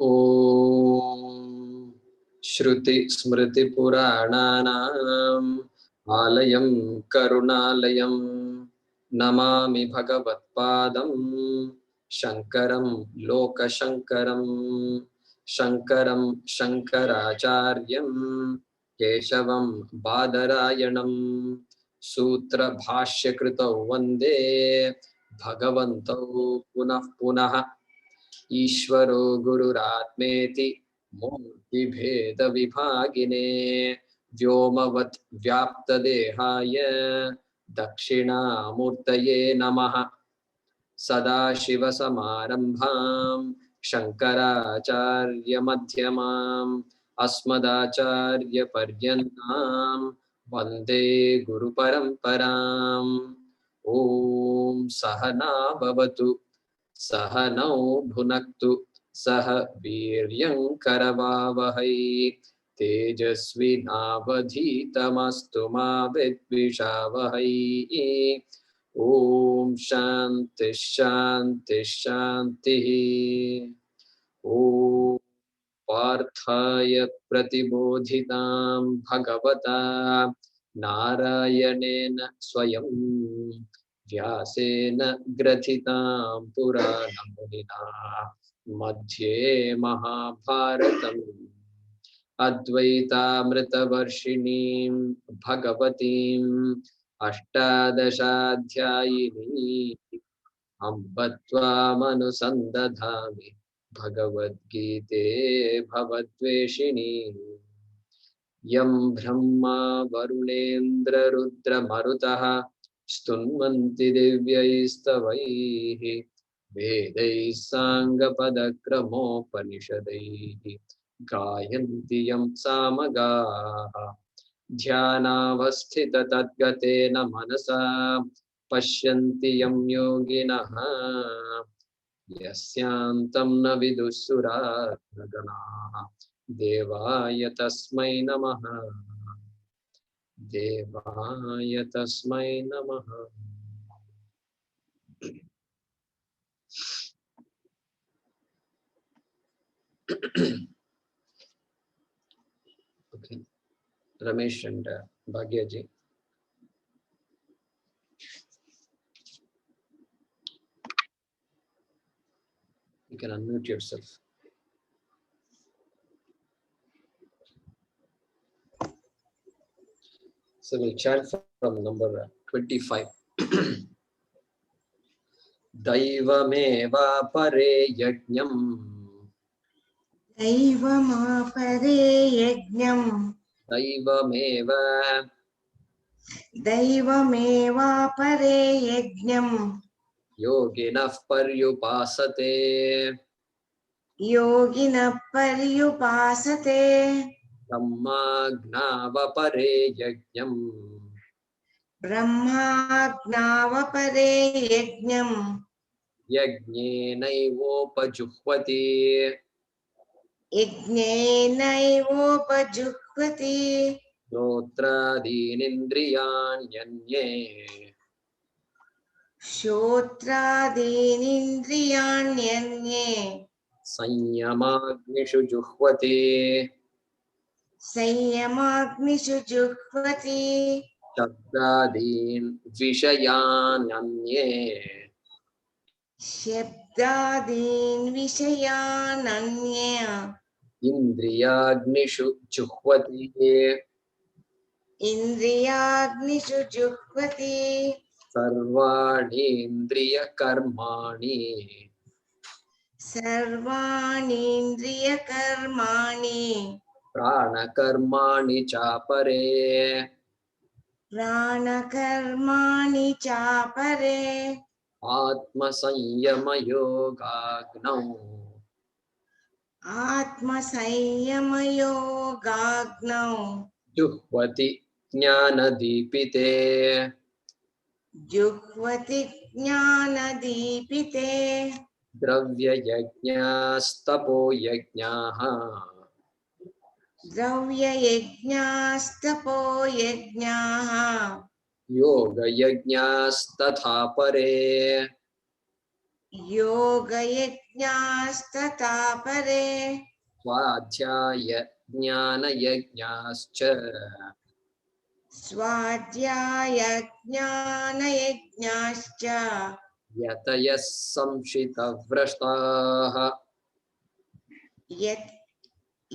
ॐ श्रुति स्मृति पुराणानाम् आलयं करुणालयं नमामि भगवत्पादं शङ्करं लोकशङ्करं शङ्करं शङ्कराचार्यं केशवं बादरायणं सूत्रभाष्यकृतौ वन्दे भगवन्तौ पुनः पुनः ईश्वरो गुरुरात्मेति मूर्तिभेद विभागिने व्योमवत् व्याप्तदेहाय दक्षिणामूर्तये नमः। सदाशिवसमारम्भां शङ्कराचार्यमध्यमाम् अस्मदाचार्यपर्यन्तां वन्दे गुरुपरम्पराम्। ॐ सहना भवतु सहनौ भुनक्तु सह वीर्यं करवावहै तेजस्विनावधीतमस्तु मा विद्विषावहै। ॐ शान्ति शान्ति शान्तिः। ॐ पार्थाय प्रतिबोधितां भगवता नारायणेन स्वयं व्यासेन ग्रथितां पुराणमुनिना मध्ये महाभारतम् अद्वैतामृतवर्षिणीं भगवतीम् अष्टादशाध्यायिनी अम्ब त्वामनुसन्दधामि भगवद्गीते भवद्वेषिणी यं ब्रह्मा वरुणेन्द्ररुद्रमरुतः स्तुन्वन्ति दिव्यैस्तवैः वेदैः साङ्गपदक्रमोपनिषदैः गायन्ति यं सामगाः ध्यानावस्थिततद्गतेन मनसा पश्यन्ति यं योगिनः यस्यान्तं न विदुःसुराः देवाय तस्मै नमः देवाय तस्मै नमः। Okay. Ramesh and Bhagyaji. You can unmute yourself. So we'll chant from number 25. Daivameva pare yajñam दैवमापरे यज्ञम् दैवमेवापरे यज्ञम् योगिनः पर्युपासते योगिनः पर्युपासते ब्रह्माज्ञावपरे यज्ञम् ब्रह्माज्ञावपरे यज्ञम् यज्ञेनैवोपजुह्वति यज्ञेनैवोपजुह्वति श्रोत्रादीनिन्द्रियाण्यन्ये श्रोत्रादीनिन्द्रियाण्यन्ये संयमाग्निषु जुह्वति संयमाग्निषु जुह्वति शब्दादीन् विषयानन्ये शब्दादीन् विषयानन्ये इन्द्रियाग्निषु जुह्वति इन्द्रियाग्निषु जुह्वति सर्वाणि इन्द्रियकर्माणि सर्वाणीन्द्रियकर्माणि प्राणकर्माणि चापरे प्राणकर्माणि चापरे आत्मसंयमयोगाग्नौ आत्मसंयमयोगाग्नौ जुह्वति ज्ञानदीपिते जुह्वति ज्ञानदीपिते द्रव्ययज्ञास्तपोयज्ञाः द्रव्ययज्ञास्तपोयज्ञाः योगयज्ञास्तथा परे योगयज्ञास्तथा परे स्वाध्याय ज्ञानयज्ञाश्च स्वाध्यायज्ञानयज्ञाश्च यतयः संशितव्रताः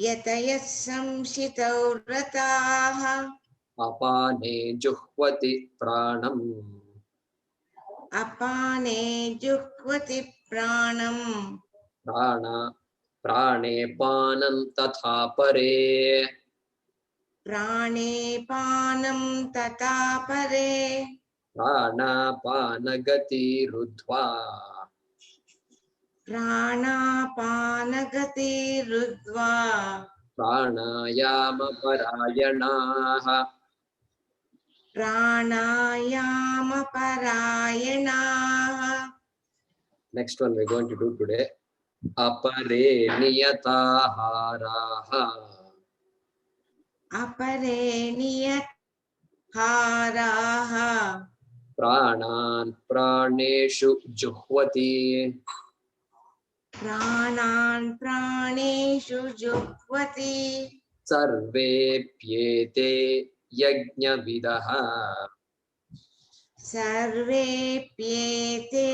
यतयः संशितौ व्रताः अपाने जुह्वति प्राणम् अपाने जुह्वति प्राणम् प्राणे पानं तथा परे प्राणे पानं तथा परे प्राणापानगतिरुद्ध्वा प्राणापानगतिरुद्ध्वा प्राणायामपरायणाः प्राणायामपरायणाः. Next one we're going to do today. Apare niyataharaha. अपरे नियतहाराः Pranan praneshu juhvati. प्राणान् प्राणेषु जुह्वति Sarvepyete yajnavidaha. सर्वेऽप्येते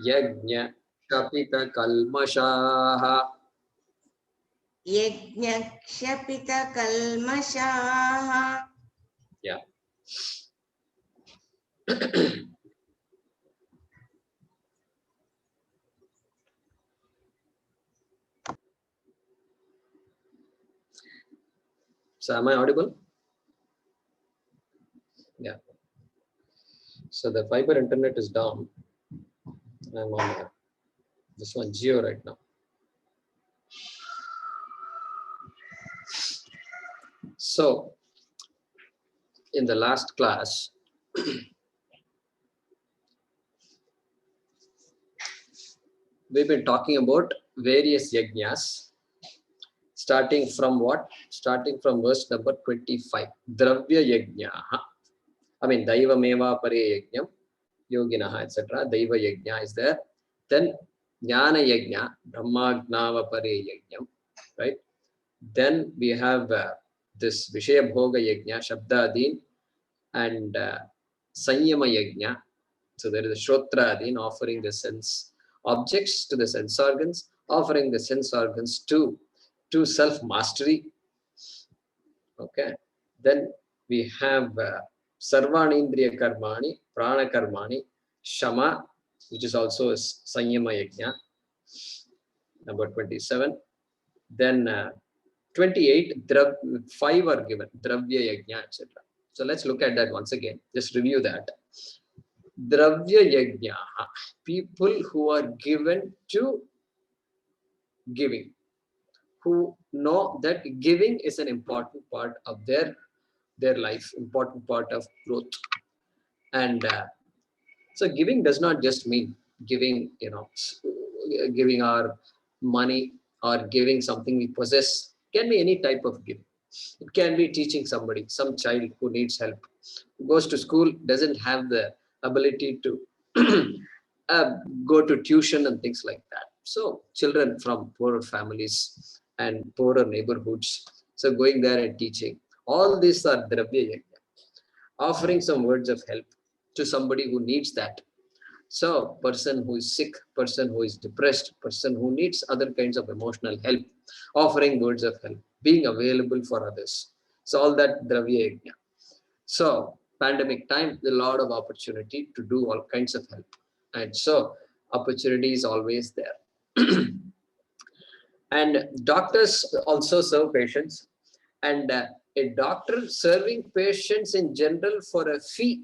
Yajna kapita kalmashaha. यज्ञक्षपितकल्मषाः. Yeah. So am I audible? Yeah. So the fiber internet is down. I'm on this one Geo right now. So in the last class, we've been talking about various yajnas, starting from what? Starting from verse number 25. Dravya yajna. I mean, Daiva meva pare yajnam, yoginaha, etc. Daiva yajna is there. Then Jnana yajna, Brahmagnava pare yajnam, right? Then we have this Vishaya Bhoga yajna, Shabdadin, and Sanyama yajna. So there is a Shrotra Adin offering the sense objects to the sense organs, offering the sense organs to self-mastery. Okay. Then we have Sarvanindriya Karmani, Prana Karmani, Shama, which is also a Sanyama Yajna, number 27. Then 28, 5 are given, Dravya Yajna, etc. So let's look at that once again. Just review that. Dravya Yajna, people who are given to giving, who know that giving is an important part of their life, important part of growth. And so giving does not just mean giving, giving our money or giving something we possess. It can be any type of giving. It can be teaching somebody, some child who needs help, who goes to school, doesn't have the ability to go to tuition and things like that. So children from poorer families and poorer neighborhoods, so going there and teaching. All these are Dravya Yajna, offering some words of help to somebody who needs that. So person who is sick, person who is depressed, person who needs other kinds of emotional help, offering words of help, being available for others. So all that Dravya Yajna. So pandemic time, a lot of opportunity to do all kinds of help. And so opportunity is always there. And doctors also serve patients. And a doctor serving patients in general for a fee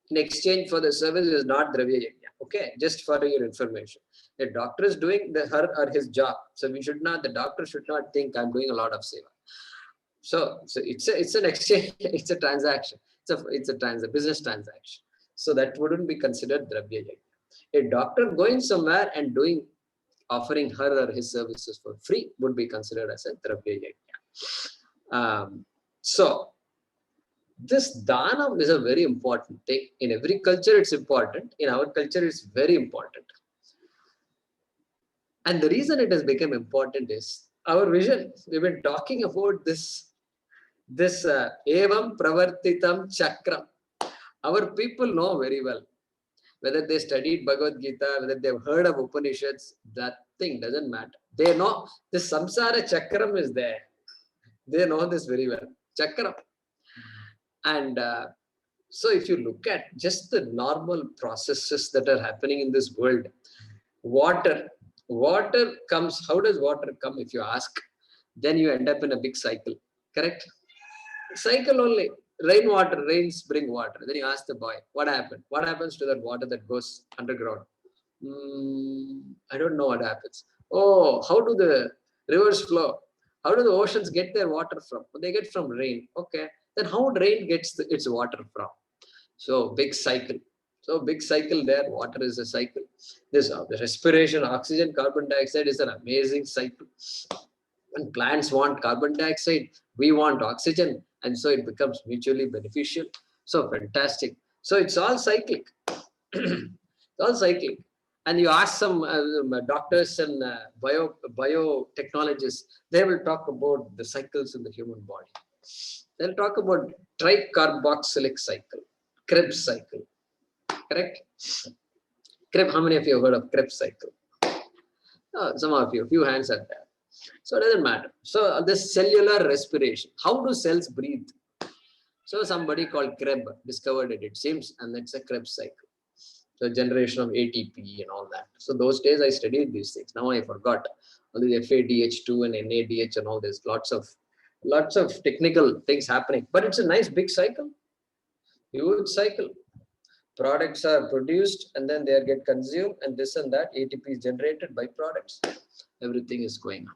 in exchange for the service is not Dravya Yajna. Okay, just for your information. The doctor is doing her or his job. So the doctor should not think I'm doing a lot of seva. So it's an exchange, it's a transaction. It's a business transaction. So that wouldn't be considered Dravya Yajna. A doctor going somewhere and offering her or his services for free would be considered as a Dravya Yajna. So This dhanam is a very important thing. In every culture, it's important. In our culture, it's very important. And the reason it has become important is our vision. We've been talking about this evam pravartitam chakram. Our people know very well. Whether they studied Bhagavad Gita, whether they've heard of Upanishads, that thing doesn't matter. They know the samsara chakram is there. They know this very well. Chakram. And so if you look at just the normal processes that are happening in this world, water comes. How does water come? If you ask, then you end up in a big cycle. Correct? Cycle only. Rainwater, rains bring water. Then you ask the boy, what happened? What happens to that water that goes underground? I don't know what happens. Oh, how do the rivers flow? How do the oceans get their water from? They get from rain. Okay. Then how rain gets its water from? So big cycle. So big cycle there. Water is a cycle. This the respiration, oxygen, carbon dioxide is an amazing cycle. When plants want carbon dioxide, we want oxygen, and so it becomes mutually beneficial. So fantastic. So it's all cyclic. It's all cyclic. And you ask some doctors and biotechnologists, they will talk about the cycles in the human body. They'll talk about tricarboxylic cycle, Krebs cycle. Correct? Krebs. How many of you have heard of Krebs cycle? Oh, some of you. Few hands are there. So it doesn't matter. So this cellular respiration. How do cells breathe? So somebody called Krebs discovered it seems, and it's a Krebs cycle. So generation of ATP and all that. So those days I studied these things. Now I forgot. All the FADH2 and NADH and all this. Lots of technical things happening. But it's a nice big cycle. Huge cycle. Products are produced and then they get consumed, and this and that. ATP is generated by products. Everything is going on.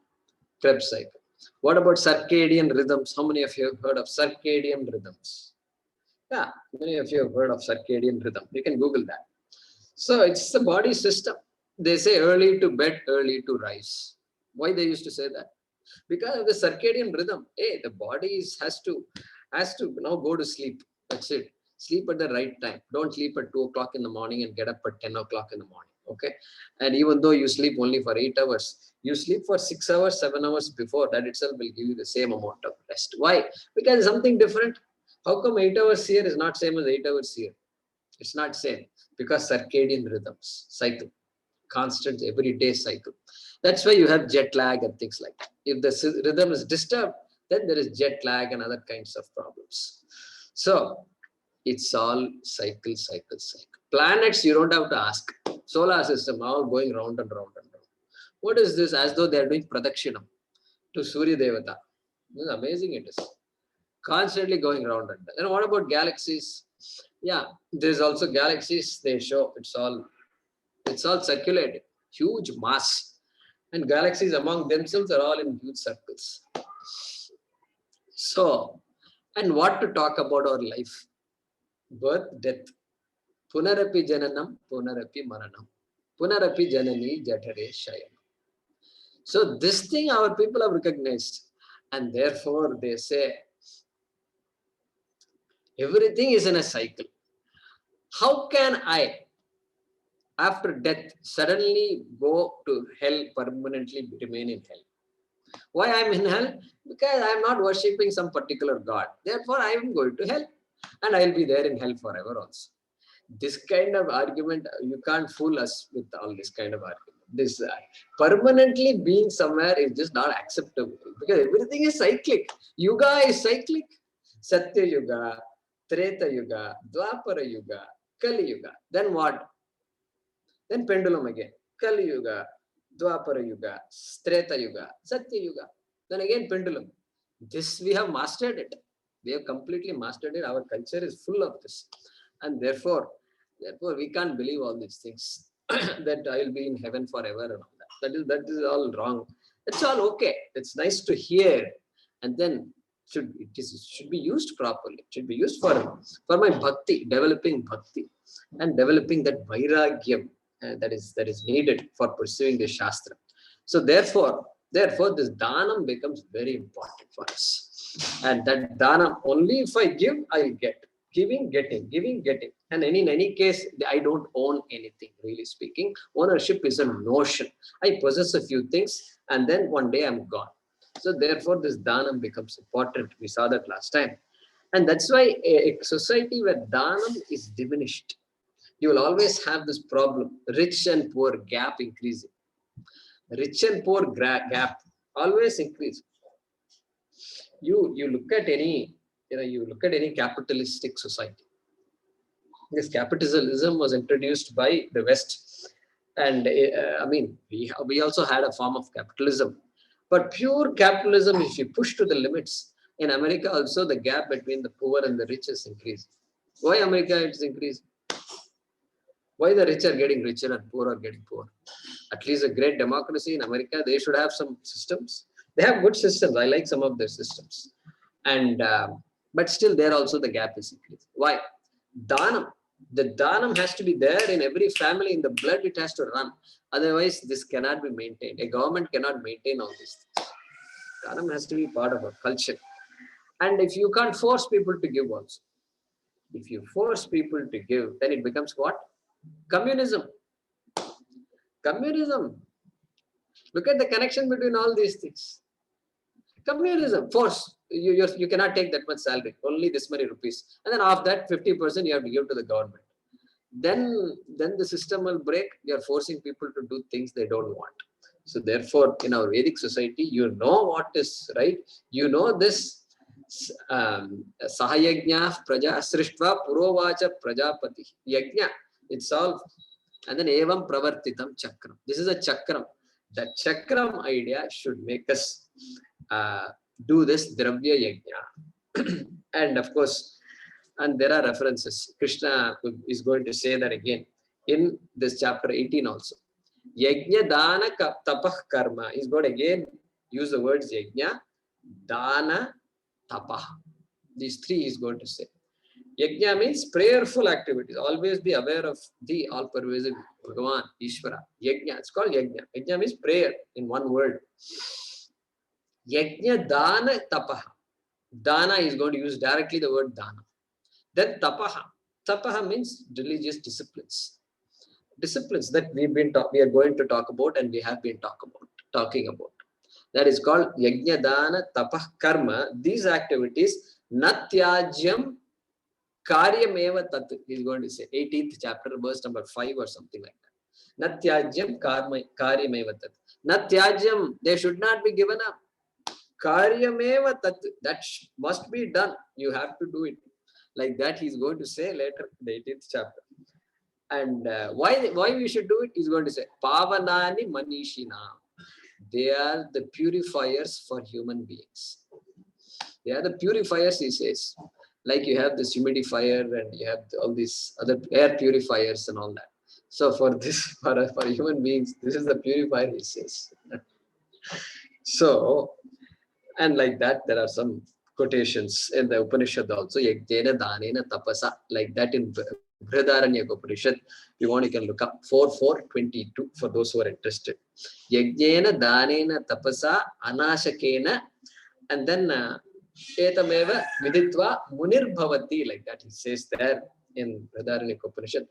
Krebs cycle. What about circadian rhythms? How many of you have heard of circadian rhythms? Yeah, many of you have heard of circadian rhythm. You can Google that. So it's the body system. They say early to bed, early to rise. Why they used to say that? Because of the circadian rhythm. Hey, the body has to now go to sleep. That's it. Sleep at the right time. Don't sleep at 2 o'clock in the morning and get up at 10 o'clock in the morning. Okay. And even though you sleep only for 8 hours, you sleep for 6 hours, 7 hours before, that itself will give you the same amount of rest. Why? Because something different. How come 8 hours here is not same as 8 hours here? It's not same because circadian rhythms, cycle, constant everyday cycle. That's why you have jet lag and things like that. If the rhythm is disturbed, then there is jet lag and other kinds of problems. So it's all cycle. Planets, you don't have to ask. Solar system, all going round and round and round. What is this? As though they are doing pradakshinam to Surya Devata. This is amazing it is. Constantly going round and round. And what about galaxies? Yeah, there's also galaxies. They show it's all circulated. Huge mass. And galaxies among themselves are all in huge circles. So, and what to talk about our life? Birth, death. Punarapi jananam, punarapi maranam. Punarapi janani jatare shayanam. So this thing our people have recognized. And therefore they say, everything is in a cycle. How can I, after death, suddenly go to hell, permanently remain in hell? Why I am in hell? Because I am not worshipping some particular god. Therefore, I am going to hell. And I will be there in hell forever also. This kind of argument, you can't fool us with all this kind of argument. This permanently being somewhere is just not acceptable. Because everything is cyclic. Yuga is cyclic. Satya Yuga, Treta Yuga, Dwapara Yuga, Kali Yuga. Then what? Then pendulum again. Kali Yuga, Dwapara Yuga, Treta Yuga, Satya Yuga. Then again pendulum. This we have mastered it. We have completely mastered it. Our culture is full of this. And therefore we can't believe all these things. That I will be in heaven forever and all that. That is all wrong. That's all okay. It's nice to hear. And then should be used properly. It should be used for my bhakti, developing bhakti and developing that vairagyam that is needed for pursuing the shastra. So therefore this dhanam becomes very important for us. And that dhanam, only if I give, I'll get. Giving, getting, giving, getting. And in any case, I don't own anything, really speaking. Ownership is a notion. I possess a few things and then one day I'm gone. So therefore, this dhanam becomes important. We saw that last time. And that's why a society where dhanam is diminished, you will always have this problem, rich and poor gap increasing. Rich and poor gap always increase. You look at any, you look at any capitalistic society. This capitalism was introduced by the West, and I mean we also had a form of capitalism, but pure capitalism, if you push to the limits, in America also the gap between the poor and the rich is increasing. Why America it's increasing? Why the rich are getting richer and poor are getting poor? At least a great democracy in America, they should have some systems. They have good systems. I like some of their systems, and but still there also the gap is increasing. Why? Dhanam. The dhanam has to be there in every family. In the blood, it has to run. Otherwise, this cannot be maintained. A government cannot maintain all these things. Dhanam has to be part of our culture. And if you can't force people to give also, if you force people to give, then it becomes what? Communism. Communism. Look at the connection between all these things. Communism, force. You cannot take that much salary, only this many rupees. And then of that, 50% you have to give to the government. Then the system will break. You are forcing people to do things they don't want. So therefore, in our Vedic society, you know what is right. You know this. Sahayajna praja srishtva purovacha prajapati. Yajna, it's all. And then evam pravartitam chakram. This is a chakram. That chakram idea should make us do this dravya yajna. And of course, and there are references. Krishna is going to say that again in this chapter 18 also. Yajna dana tapah karma. He's going to again use the words yajna, dana, tapah. These three he's going to say. Yajna means prayerful activities. Always be aware of the all-pervasive Bhagavan, Ishvara. Yajna, it's called yajna. Yajna means prayer in one word. Yajna dana tapaha. Dana is going to use directly the word dana. Then tapaha. Tapaha means religious disciplines. Disciplines that we are going to talk about and we have been talking about. That is called yajna dana tapah karma. These activities, natyajyam karyameva tat is going to say. 18th chapter, verse number 5 or something like that. Natyajyam karyameva tat. Natyajyam, they should not be given up. Karyameva tat, that must be done. You have to do it. Like that, he's going to say later in the 18th chapter. And why we should do it? He's going to say, Pavanani Manishina. They are the purifiers for human beings. They are the purifiers, he says. Like you have this humidifier and you have all these other air purifiers and all that. So for this, for human beings, this is the purifier, he says. So, and like that, there are some quotations in the Upanishad also. Yajnena danena tapasa, like that in Brihadaranyaka Upanishad. If you want, you can look up 4.4.22 for those who are interested. Yajnena danena tapasa anashakena, and then etameva viditva munir bhavati, like that he says there in Brihadaranyaka Upanishad.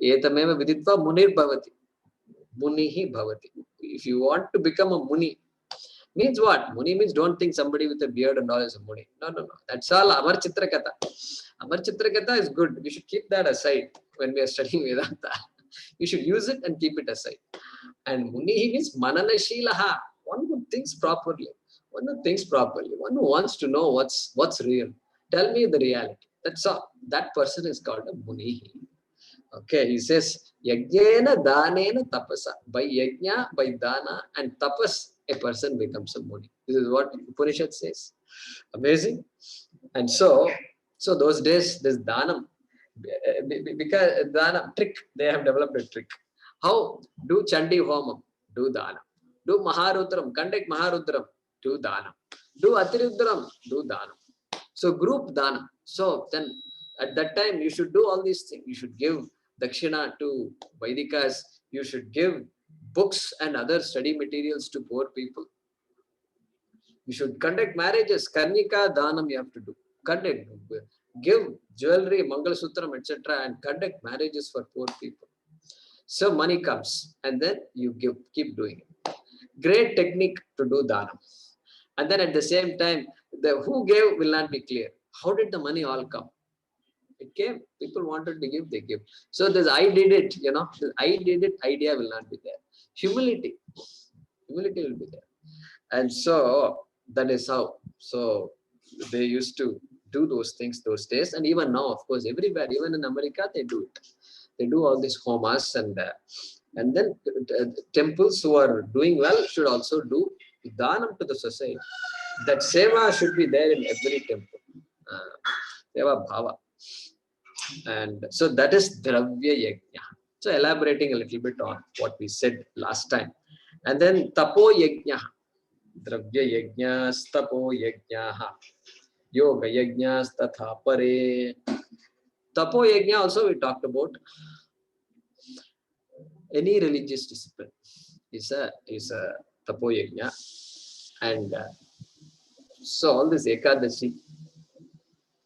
Etameva viditva munir bhavati. Munihi bhavati. If you want to become a muni, means what? Muni means don't think somebody with a beard and all is a muni. No. That's all Amar Chitrakatha. Amar Chitrakatha is good. We should keep that aside when we are studying Vedanta. You should use it and keep it aside. And muni means mananashilaha. One who thinks properly. One who wants to know what's real. Tell me the reality. That's all. That person is called a muni. Okay, he says, Yajnena danena tapasa. By yajna, by dana and tapas, a person becomes a muni. This is what Upanishad says. Amazing. And so those days, this dhanam, because dhanam trick, they have developed a trick. How? Do Chandi Homam, do dhanam. Do Maharudram, conduct Maharudram, do dhanam. Do Atirudram, do dhanam. So group dhanam. So then at that time, you should do all these things. You should give dakshina to Vaidikas. You should give books and other study materials to poor people. You should conduct marriages. Karnika Dhanam you have to do. Conduct. Give jewelry, Mangalasutram, etc. and conduct marriages for poor people. So money comes and then you give, keep doing it. Great technique to do dhanam. And then at the same time, the who gave will not be clear. How did the money all come? It came. People wanted to give, they give. So this I did it, this I did it idea will not be there. Humility. Humility will be there. And so that is how. So they used to do those things those days. And even now, of course, everywhere, even in America, they do it. They do all these homas and then temples who are doing well should also do dhanam to the society. That seva should be there in every temple. Seva bhava. And so that is dravya yajna. So elaborating a little bit on what we said last time. And then tapo yajna. Dravya yajnas tapo yajnaha. Yoga yajnas tatha pare. Tapo yajna also we talked about. Any religious discipline is a tapo yajna. And so all this ekadashi,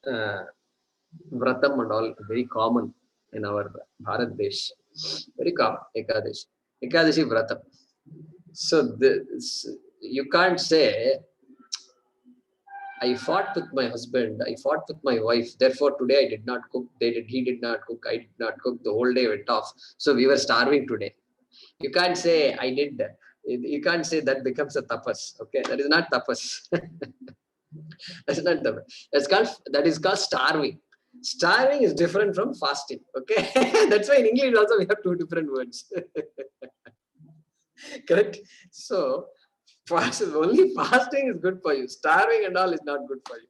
vratam and all very common in our Bharat Desh. Very common, ekadashi. Ekadashi vratam. So you can't say, I fought with my husband, I fought with my wife, therefore today I did not cook, he did not cook, I did not cook, the whole day went off. So we were starving today. You can't say, I did that. You can't say that becomes a tapas. Okay, that is not tapas. That's not tapas. That is called starving. Starving is different from fasting. Okay, that's why in English also we have two different words. Correct. So only fasting is good for you. Starving and all is not good for you.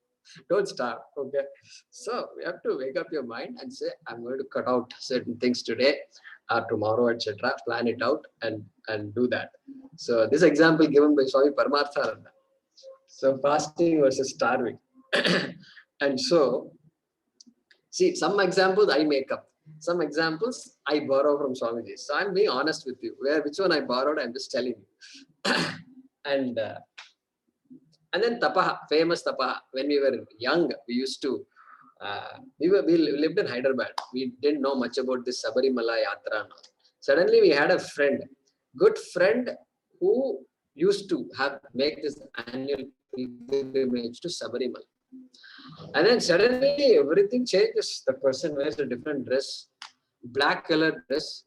Don't starve. Okay. So we have to wake up your mind and say, I'm going to cut out certain things today or tomorrow, etc. Plan it out and do that. So this example given by Swami Paramarthananda. So fasting versus starving. And so, see, some examples I make up. Some examples I borrow from Swamiji. So I'm being honest with you. Which one I borrowed, I'm just telling you. And then tapaha, famous tapaha. When we were young, we used to, we lived in Hyderabad. We didn't know much about this Sabarimala Yatra. Suddenly we had a friend, good friend, who used to make this annual pilgrimage to Sabarimala. And then suddenly everything changes. The person wears a different dress, black colored dress,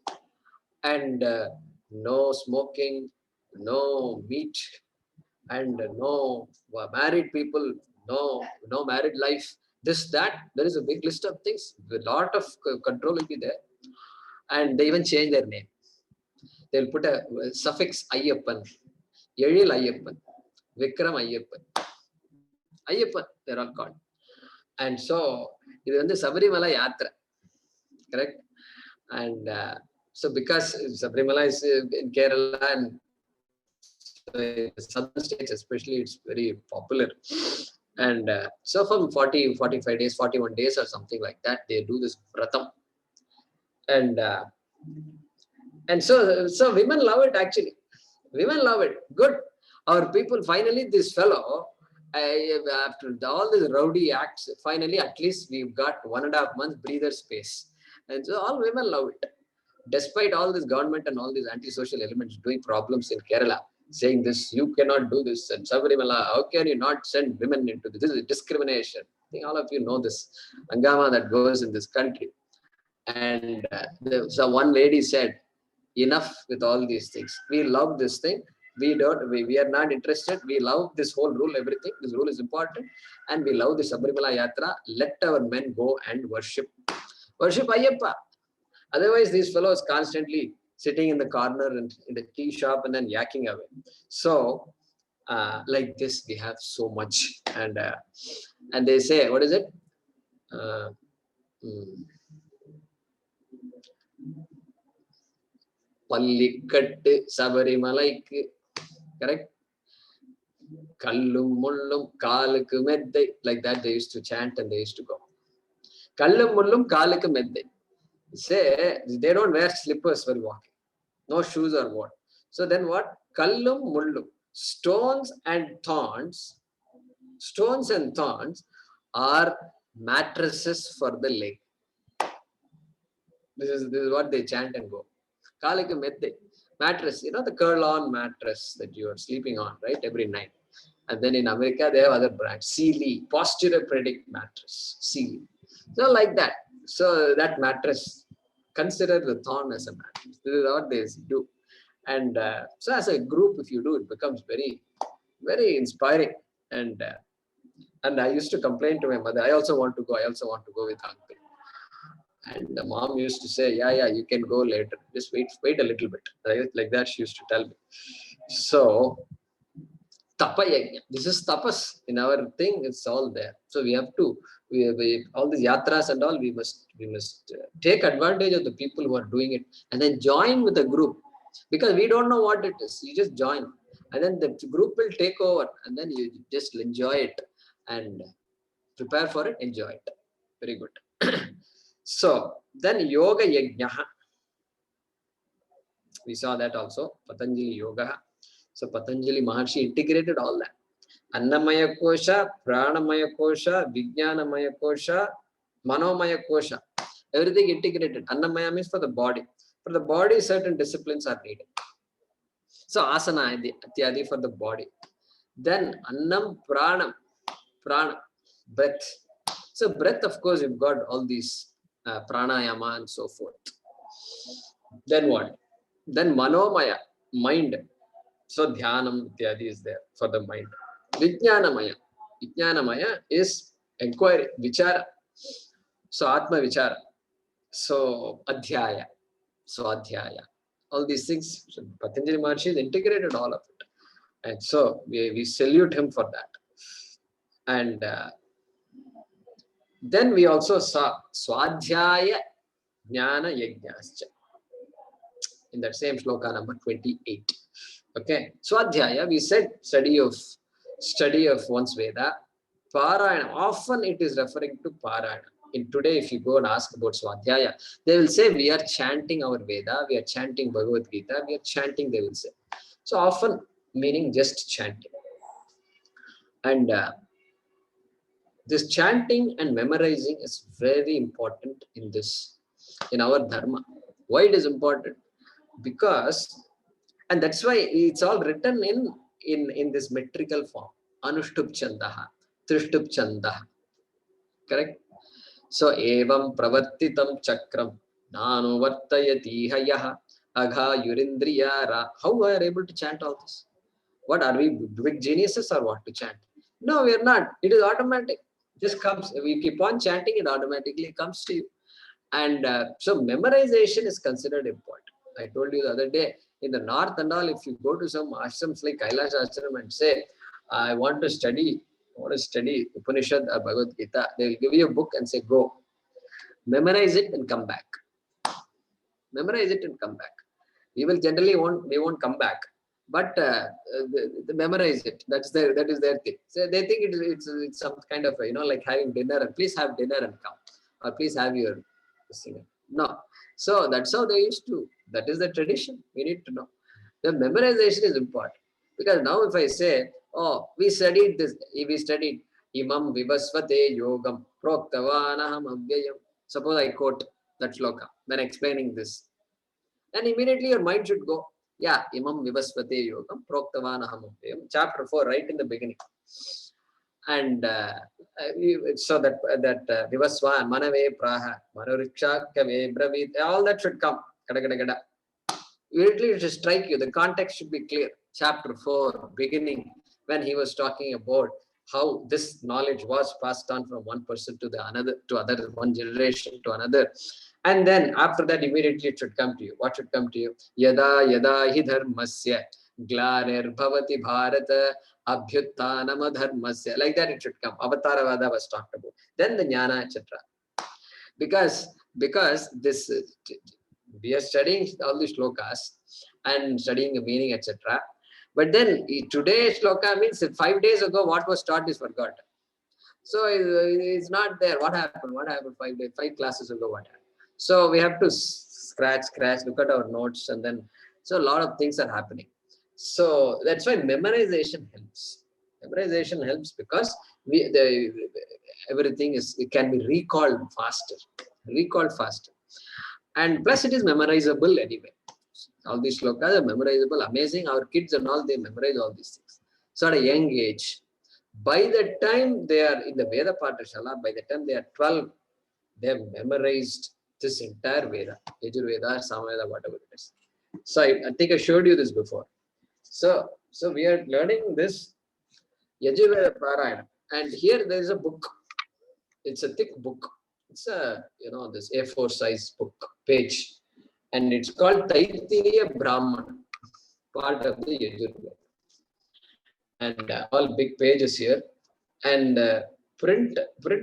and no smoking, no meat, and no married people, no married life, this, that. There is a big list of things. A lot of control will be there. And they even change their name. They'll put a suffix Ayyappan, Yezhil Ayyappan, Vikram Ayyappan. Ayyappan, they're all called. And so, இது வந்து Sabarimala Yatra, correct? And so because Sabarimala is in Kerala and the southern states especially, it's very popular. And so from 40, 45 days, 41 days or something like that, they do this vratam. And so women love it actually. Women love it. Good. Our people, finally, this fellow, after all these rowdy acts, finally, at least we've got 1.5 months breather space. And so all women love it. Despite all this government and all these anti-social elements doing problems in Kerala, saying this, you cannot do this, and Sabarimala, how can you not send women into this? This is discrimination. I think all of you know this hangama that goes in this country. And so one lady said, enough with all these things. We love this thing. We are not interested. We love this whole rule, everything. This rule is important. And we love the Sabarimala Yatra. Let our men go and worship Ayyappa. Otherwise, these fellows constantly sitting in the corner and in the tea shop and then yakking away. So, like this, we have so much. And they say, what is it? Pallikattu Sabarimalaikku, correct? Kallum mullum kaalukku meddai. Like that they used to chant and they used to go. Kallum mullum kaalukku meddai. Say they don't wear slippers while walking. No shoes or what. So then what? Kallum mullum. Stones and thorns Stones and thorns are mattresses for the leg. This is what they chant and go. Kalika medde. Mattress, the curl-on mattress that you are sleeping on, right, every night. And then in America, they have other brands. Sealy, posture predict mattress. Sealy. So like that. So that mattress, consider the thorn as a mattress. This is what they do. And so as a group, if you do, it becomes very, very inspiring. And I used to complain to my mother, I also want to go with uncle. And the mom used to say, yeah, you can go later. Just wait a little bit. Right? Like that, she used to tell me. So, tapa yajna. This is tapas. In our thing, it's all there. So we have to, all these yatras and all, we must take advantage of the people who are doing it and then join with the group. Because we don't know what it is. You just join. And then the group will take over. And then you just enjoy it. And prepare for it, enjoy it. Very good. So then yoga yajna. We saw that also. Patanjali yoga. So Patanjali Maharshi integrated all that. Annamaya kosha, pranamaya kosha, vijnanamaya kosha, manomaya kosha. Everything integrated. Annamaya means for the body. For the body, certain disciplines are needed. So asana ityadi for the body. Then annam pranam, prana, breath. So breath, of course, you've got all these pranayama and so forth. Then what? Then manomaya, mind. So dhyanam ityadi is there for the mind. Vijnanamaya. Vijnanamaya is inquiry, vichara. So atma vichara. So adhyaya. So adhyaya. All these things. So Patanjali Maharshi has integrated all of it. And so we salute him for that. And then we also saw Swadhyaya Jnana Yajnascha in that same shloka number 28. Okay, Swadhyaya, we said study of one's Veda. Parayana, often it is referring to Parayana. In today, if you go and ask about Swadhyaya, they will say we are chanting our Veda, we are chanting Bhagavad Gita, we are chanting, they will say. So often meaning just chanting. And this chanting and memorizing is very important in our dharma. Why it is important? Because, and that's why it's all written in this metrical form. Anushtup chandaha, Trishtup chandaha. Correct? So, evam pravartitam chakram, nanu vartayati hayaha, agha yurindriyara. How we are able to chant all this? What are we, big geniuses or what to chant? No, we are not. It is automatic. Just comes. We keep on chanting, it automatically comes to you. And so memorization is considered important. I told you the other day, in the north and all, if you go to some ashrams like Kailash Ashram and say, I want to study Upanishad or Bhagavad Gita, they will give you a book and say, go. Memorize it and come back. Memorize it and come back. We won't come back. But they memorize it. That is their thing. So they think it's some kind of like having dinner and please have dinner and come, or please have your singer. No. So that's how they used to. That is the tradition. We need to know. The memorization is important because now if I say, oh, we studied imam vivasvate yogam proktavanaham avyayam. Suppose I quote that shloka when explaining this, and immediately your mind should go, yeah, imam vivasvate yogam proktavanaham avyayam. Chapter 4, right in the beginning. And so that vivasva manave praha manoriksha kave bravit, all that should come. Immediately it should strike you. The context should be clear. Chapter 4, beginning, when he was talking about how this knowledge was passed on from one person to other, one generation to another. And then after that, immediately it should come to you. What should come to you? Yada yada hi dharmasya glarer bhavati bharata abhyuttanam adharmasya. Like that it should come. Avataravada was talked about. Then the jnana, etc. Because this we are studying all the shlokas and studying the meaning, etc. But then today's shloka means 5 days ago what was taught is forgotten. So it's not there. What happened? 5 days, 5 classes ago? What happened? So we have to scratch, look at our notes, and then so a lot of things are happening. So that's why memorization helps. Memorization helps because everything it can be recalled faster. And plus it is memorizable anyway. All these shlokas are memorizable, amazing. Our kids and all, they memorize all these things. So at a young age, by the time they are in the Veda Pathashala, by the time they are 12, they have memorized this entire Veda, Yajurveda, Samaveda, whatever it is. So I think I showed you this before. So we are learning this Yajurveda Parayana. And here there is a book. It's a thick book. It's a, this A4 size book, page. And it's called Taittiriya Brahmana, part of the Yajurveda. And all big pages here. And print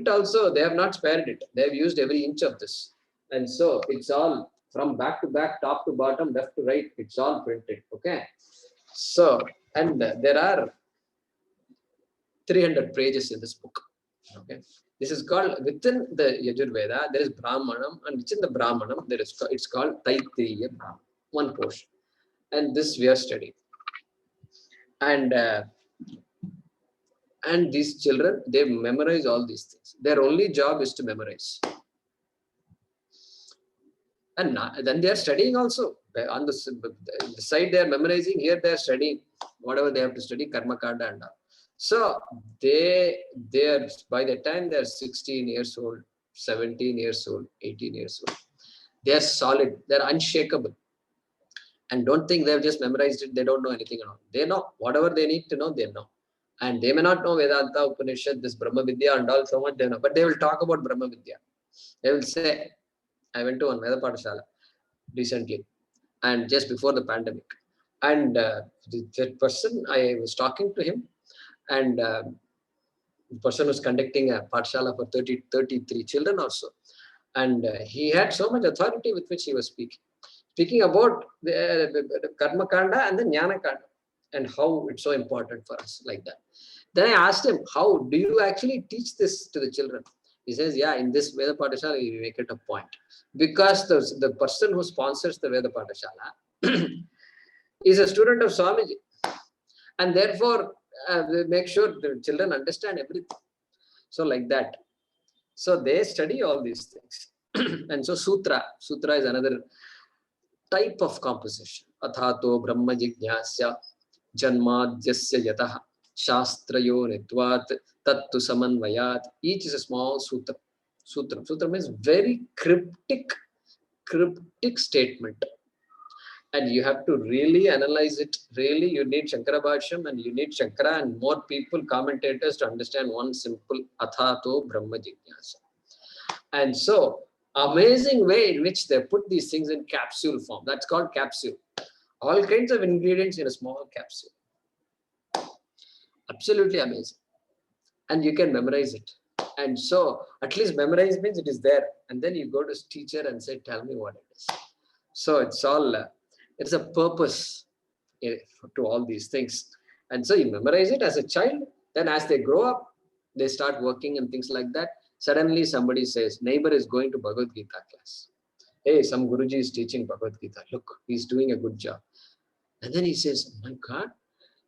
also, they have not spared it. They have used every inch of this. And so it's all from back to back, top to bottom, left to right, it's all printed. Okay. So, and there are 300 pages in this book. Okay. This is called, within the Yajurveda, there is Brahmanam, and within the Brahmanam, it's called Taittiriya Brahmana, one portion. And this we are studying. And these children, they memorize all these things. Their only job is to memorize. And then they are studying also. On the side they are memorizing, here they are studying whatever they have to study, Karma Kanda and all. So they are, by the time they are 16 years old, 17 years old, 18 years old, they are solid, they are unshakable. And don't think they have just memorized it, they don't know anything at all. They know whatever they need to know, they know. And they may not know Vedanta, Upanishad, this Brahma Vidya and all so much they know, but they will talk about Brahma Vidya. They will say, I went to one Veda Pathashala recently, and just before the pandemic. And that person, I was talking to him, and the person was conducting a Pathashala for 33 children also. And he had so much authority with which he was speaking about the Karma Kanda and the Jnana Kanda, and how it's so important for us, like that. Then I asked him, how do you actually teach this to the children? He says, yeah, in this Veda Pathashala, you make it a point. Because the person who sponsors the Veda Pathashala is a student of Swamiji. And therefore, they make sure the children understand everything. So like that. So they study all these things. And so Sutra is another type of composition. Athato Brahma Jignasya Janmadhyasya Yataha Shastrayo Nitvat Tattu Samanvayat. Each is a small sutra. Sutra means very cryptic statement. And you have to really analyze it. Really, you need Shankara Bhashyam, and you need Shankara and more people, commentators, to understand one simple Athato Brahma Jignasa. And so, amazing way in which they put these things in capsule form. That's called capsule. All kinds of ingredients in a small capsule. Absolutely amazing. And you can memorize it. And so, at least memorize means it is there. And then you go to teacher and say, tell me what it is. So, it's all, it's a purpose to all these things. And so, you memorize it as a child. Then as they grow up, they start working and things like that. Suddenly, somebody says, neighbor is going to Bhagavad Gita class. Hey, some Guruji is teaching Bhagavad Gita. Look, he's doing a good job. And then he says, my God,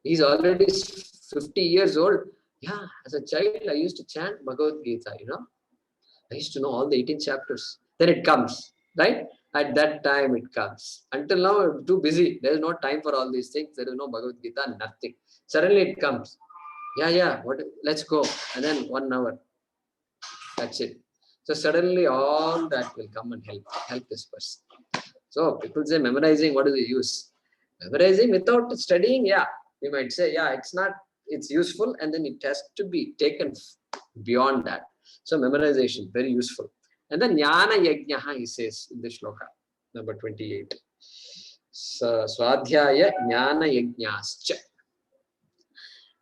he's already 50 years old. Yeah, as a child, I used to chant Bhagavad Gita, I used to know all the 18 chapters. Then it comes, right? At that time it comes. Until now, I'm too busy. There is no time for all these things. There is no Bhagavad Gita, nothing. Suddenly it comes. Yeah, let's go. And then 1 hour. That's it. So suddenly all that will come and help this person. So people say memorizing, what is the use? Memorizing without studying, yeah, we might say, yeah, it's useful, and then it has to be taken beyond that. So memorization, very useful. And then Jnana Yajnaha, he says in the Shloka, number 28. So Adhyaya Jnana Yajnascha.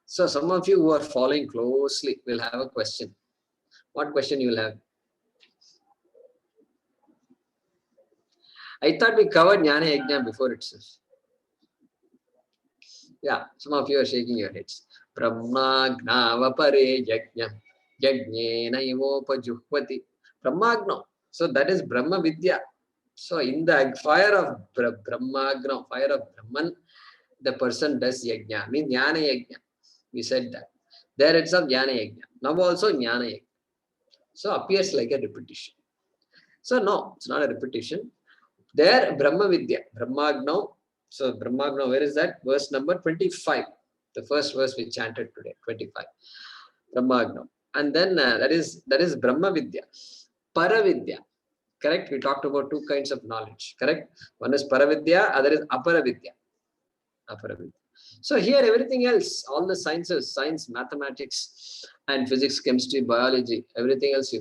So some of you who are following closely will have a question. What question you will have? I thought we covered Jnana Yajna before itself. Yeah, some of you are shaking your heads. Brahmagna vapare yajna yajnena imopajuhvati. Brahmagna. So that is Brahma Vidya. So in the fire of Brahmagna, fire of Brahman, the person does yajna, means Jnana Yajna. We said that. There itself Jnana Yajna. Now also Jnana Yajna. So appears like a repetition. So no, it's not a repetition. There Brahma Vidya, Brahmagno. So Brahmagno, where is that? Verse number 25. The first verse we chanted today, 25. Brahmagno. And then that is Brahma Vidya. Paravidya. Correct? We talked about two kinds of knowledge. Correct? One is Paravidya, other is Aparavidya. Aparavidya. So here everything else, all the sciences, science, mathematics, and physics, chemistry, biology, everything else.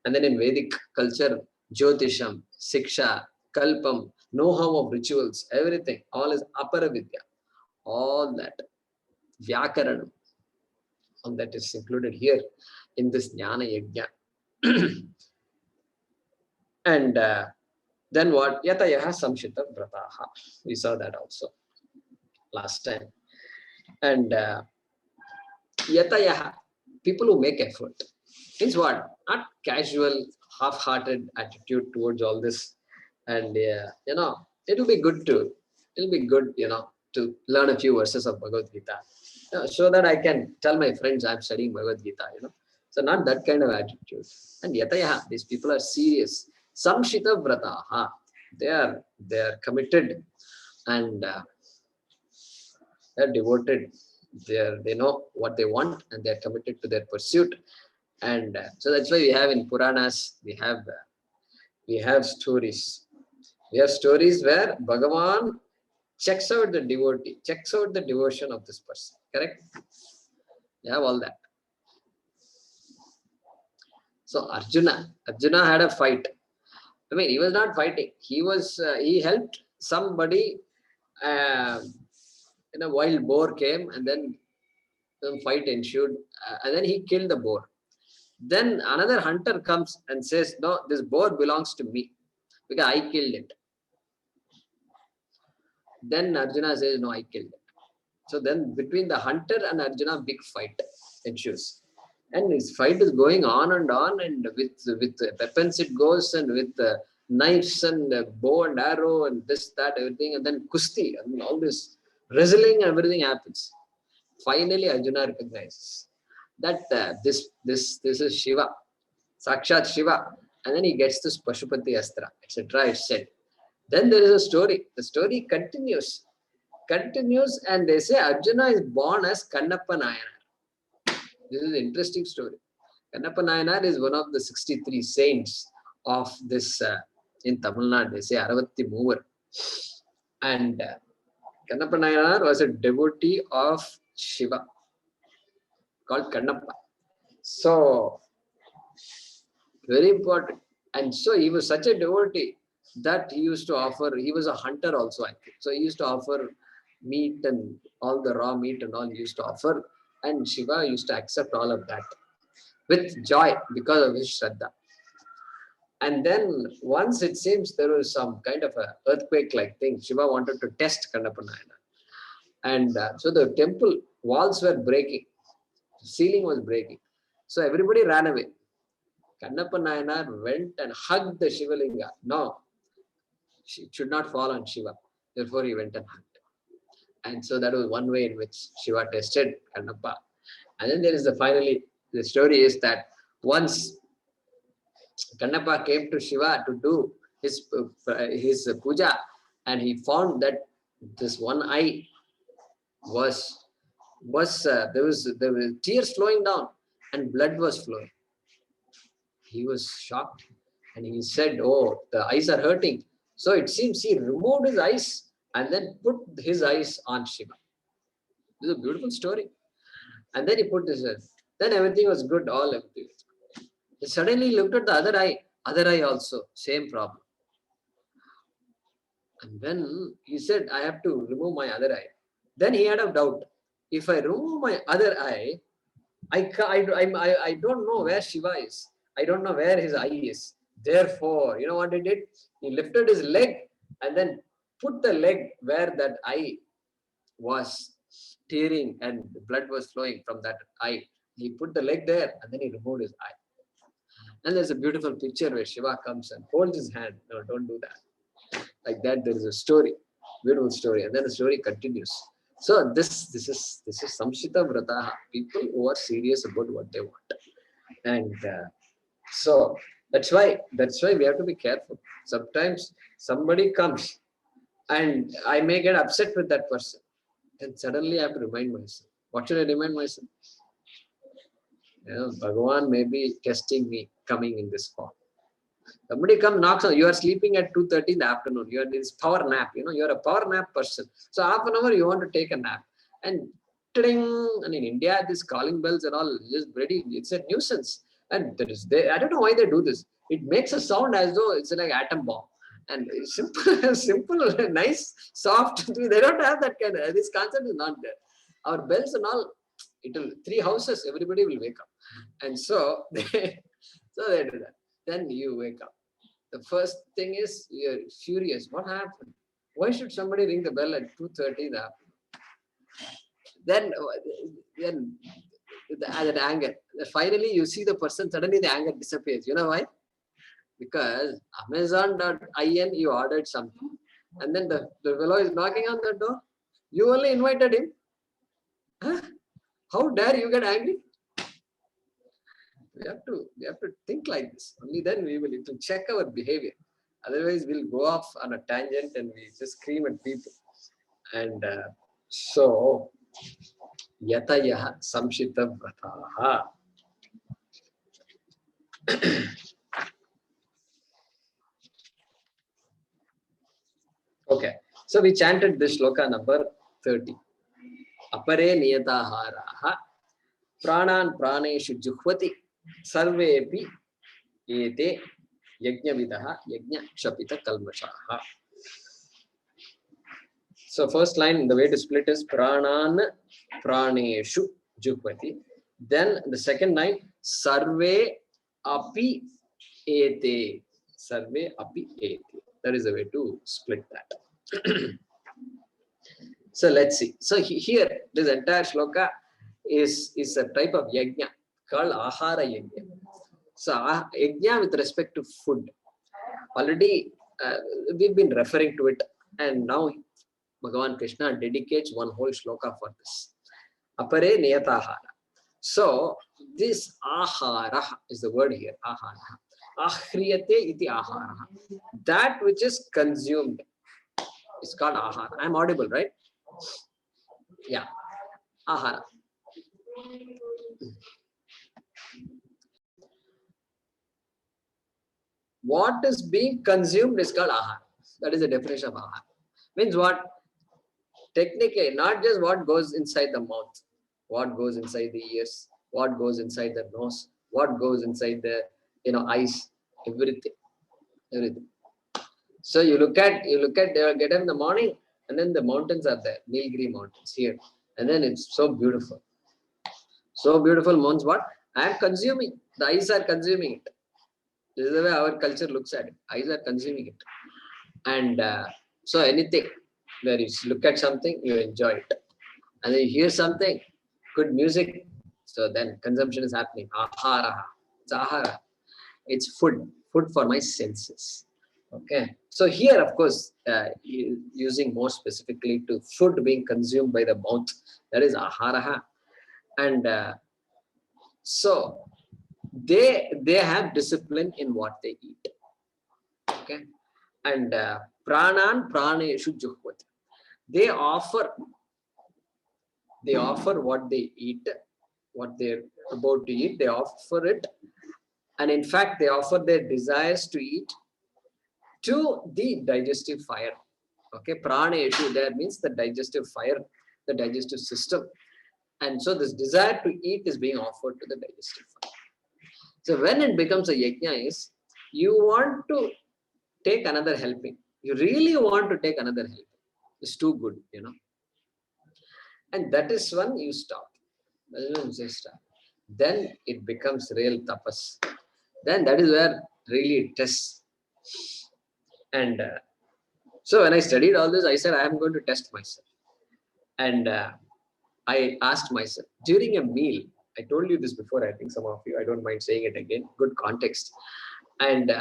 And then in Vedic culture, Jyotisham, Siksha, Kalpam, know-how of rituals, everything, all is Aparavidya. All that. Vyakaranam. All that is included here in this Jnana Yajna. And then what? Yatayaha Samshita Vrataha. We saw that also last time. And Yatayaha, people who make effort. Means what? Not casual, half-hearted attitude towards all this. And it'll be good to learn a few verses of Bhagavad Gita. So that I can tell my friends I'm studying Bhagavad Gita, So not that kind of attitude. And Yatayaha, these people are serious. Samshita Vrataha. They are committed and they're devoted. They know what they want and they're committed to their pursuit. And so that's why we have in Puranas, we have stories. We have stories where Bhagavan checks out the devotee, checks out the devotion of this person. Correct? We have all that. So Arjuna had a fight. I mean, he was not fighting. He helped somebody. A wild boar came, and then some fight ensued, and then he killed the boar. Then another hunter comes and says, "No, this boar belongs to me because I killed it." Then Arjuna says, "No, I killed it." So then between the hunter and Arjuna, big fight ensues. And this fight is going on, and with weapons it goes, and with knives and bow and arrow and this, that, everything, and then kusti, and all this wrestling, everything happens. Finally, Arjuna recognizes that this is Shiva, Sakshat Shiva, and then he gets this Pashupati Astra, etc. It's said. Then there is a story. The story continues, and they say Arjuna is born as Kannappa Nayanar. This is an interesting story. Kannappa Nayanar is one of the 63 saints of this in Tamil Nadu. They say Aravatti Mover. And Kannappa Nayanar was a devotee of Shiva called Kannappa. So, very important. And so he was such a devotee that he used to offer, he was a hunter also, I think. So he used to offer meat and all the raw meat and all he used to offer. And Shiva used to accept all of that with joy because of his Shraddha. And then once it seems there was some kind of a earthquake-like thing. Shiva wanted to test Kannappa Nayanar. And so the temple walls were breaking. The ceiling was breaking. So everybody ran away. Kannappa Nayanar went and hugged the Shivalinga. No, it should not fall on Shiva. Therefore he went and hugged. And so that was one way in which Shiva tested Kannappa. And then there is the story is that once Kannappa came to Shiva to do his puja, and he found that this one eye there were tears flowing down and blood was flowing. He was shocked and he said, "Oh, the eyes are hurting." So it seems he removed his eyes and then put his eyes on Shiva. This is a beautiful story. And then he put his then everything was good, everything. He suddenly looked at the other eye also, same problem. And then he said, "I have to remove my other eye." Then he had a doubt. If I remove my other eye, I don't know where Shiva is. I don't know where his eye is. Therefore, you know what he did? He lifted his leg and then put the leg where that eye was tearing and the blood was flowing from that eye. He put the leg there and then he removed his eye. And there's a beautiful picture where Shiva comes and holds his hand. No, don't do that. Like that, there is a story, beautiful story. And then the story continues. So this is samshita vrata, people who are serious about what they want. And so that's why we have to be careful. Sometimes somebody comes and I may get upset with that person, and suddenly I have to remind myself. What should I remind myself? Bhagavan may be testing me coming in this form. Somebody come knocks on, you are sleeping at 2:30 in the afternoon. You are this power nap, you're a power nap person. So half an hour you want to take a nap. And ding, and in India, these calling bells and all just ready, it's a nuisance. And I don't know why they do this. It makes a sound as though it's like atom bomb. And it's simple, simple, nice, soft. They don't have that kind of, this concept is not there. Our bells and all, it will, three houses, everybody will wake up. And so they do that. Then you wake up. The first thing is you're furious. What happened? Why should somebody ring the bell at 2:30 in the afternoon? Then that anger. Finally, you see the person, suddenly the anger disappears. You know why? Because Amazon.in, you ordered something. And then the fellow is knocking on the door. You only invited him. Huh? How dare you get angry? We have to think like this. Only then we will to check our behavior. Otherwise, we'll go off on a tangent and we just scream at people. And so, yatayaha samshita vrataha. Okay, so we chanted this shloka number 30. Apare niyataharaha pranan praneshu juhvati sarvepi ete yajnavidaha yajna kshapita kalmashaha. So first line, the way to split is pranan praneshu juhvati. Then the second line, sarve api ete. Sarve api ete. That is the way to split that. So let's see. So here, this entire shloka is a type of yajna called ahara yajna. So yajna with respect to food. Already we've been referring to it, and now Bhagavan Krishna dedicates one whole shloka for this. Apare niyatahara. So this ahara is the word here. Ahara. Ahriyate iti ahara. That which is consumed is called ahara. I'm audible, right? Yeah. Ahara. What is being consumed is called ahara. That is the definition of ahara. Means what? Technically, not just what goes inside the mouth, what goes inside the ears, what goes inside the nose, what goes inside the eyes, everything. So you look at get up in the morning, and then the mountains are there, Nilgiri mountains here, and then it's so beautiful. So beautiful means what? I am consuming. The eyes are consuming it. This is the way our culture looks at it. Eyes are consuming it. And so anything, where you look at something, you enjoy it. And then you hear something, good music. So then consumption is happening. Ahara. It's ahara. It's food for my senses. Okay. So here, of course, using more specifically to food being consumed by the mouth, that is ahara. And so they have discipline in what they eat. Okay. And pranan praneshu juhvati. They offer what they eat, what they're about to eat, they offer it. And in fact, they offer their desires to eat to the digestive fire. Okay, praneshu there means the digestive fire, the digestive system. And so this desire to eat is being offered to the digestive fire. So when it becomes a yajna is, you want to take another helping. You really want to take another helping. It's too good, And that is when you stop. Then it becomes real tapas. Then that is where really it tests. And so when I studied all this, I said, I am going to test myself. And I asked myself, during a meal, I told you this before, I think some of you, I don't mind saying it again, good context. And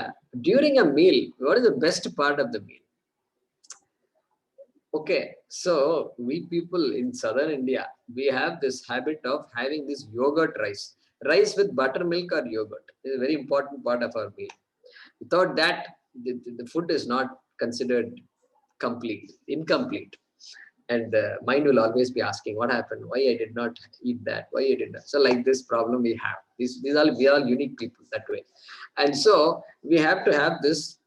during a meal, what is the best part of the meal? Okay, so we people in southern India, we have this habit of having this yogurt rice. Rice with buttermilk or yogurt is a very important part of our meal. Without that, the food is not considered incomplete. And mind will always be asking, what happened? Why I did not eat that? Why I did not? So like this problem we have. We are unique people that way. And so we have to have this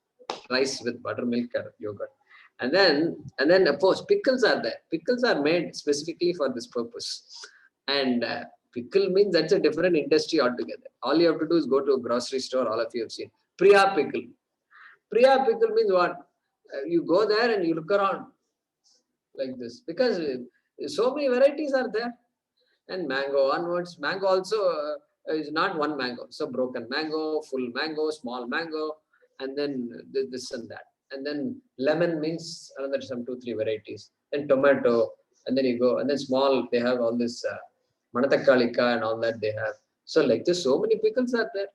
rice with buttermilk or yogurt. And then of course pickles are there. Pickles are made specifically for this purpose. And pickle means that's a different industry altogether. All you have to do is go to a grocery store, all of you have seen. Priya pickle. Priya pickle means what? You go there and you look around like this because so many varieties are there. And mango onwards, mango also is not one mango. So broken mango, full mango, small mango, and then this and that. And then lemon means another some 2 3 varieties. Then tomato, and then you go, and then small they have all this manatakalika and all that they have. So like this, so many pickles are there.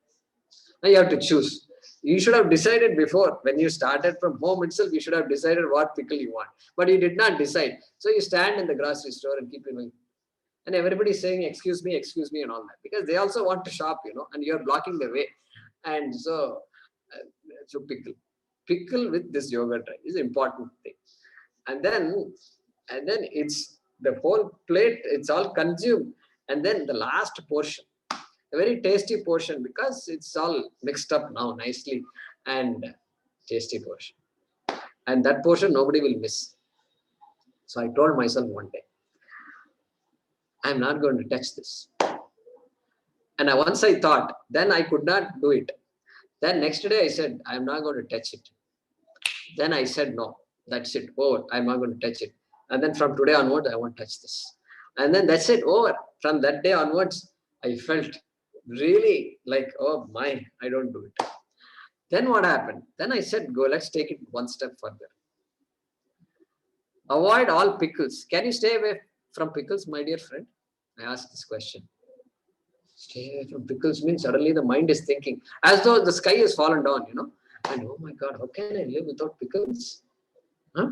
Now you have to choose. You should have decided before when you started from home itself. You should have decided what pickle you want, but you did not decide. So you stand in the grocery store and keep going, and everybody is saying excuse me and all that because they also want to shop, and you're blocking the way. And uh, so pickle with this yogurt right, is an important thing. And then it's the whole plate, it's all consumed. And then the last portion, a very tasty portion because it's all mixed up now nicely, and tasty portion, and that portion nobody will miss. So I told myself one day, I'm not going to touch this. And once I thought, then I could not do it. Then next day I said, I'm not going to touch it. Then I said, no, that's it, over. I'm not going to touch it. And then from today onwards, I won't touch this. And then that's it, over. From that day onwards, I felt really like, oh my, I don't do it. Then what happened? Then I said, go, let's take it one step further. Avoid all pickles. Can you stay away from pickles, my dear friend? I asked this question. Stay away from pickles means suddenly the mind is thinking as though the sky has fallen down, and oh my God, how can I live without pickles? Huh?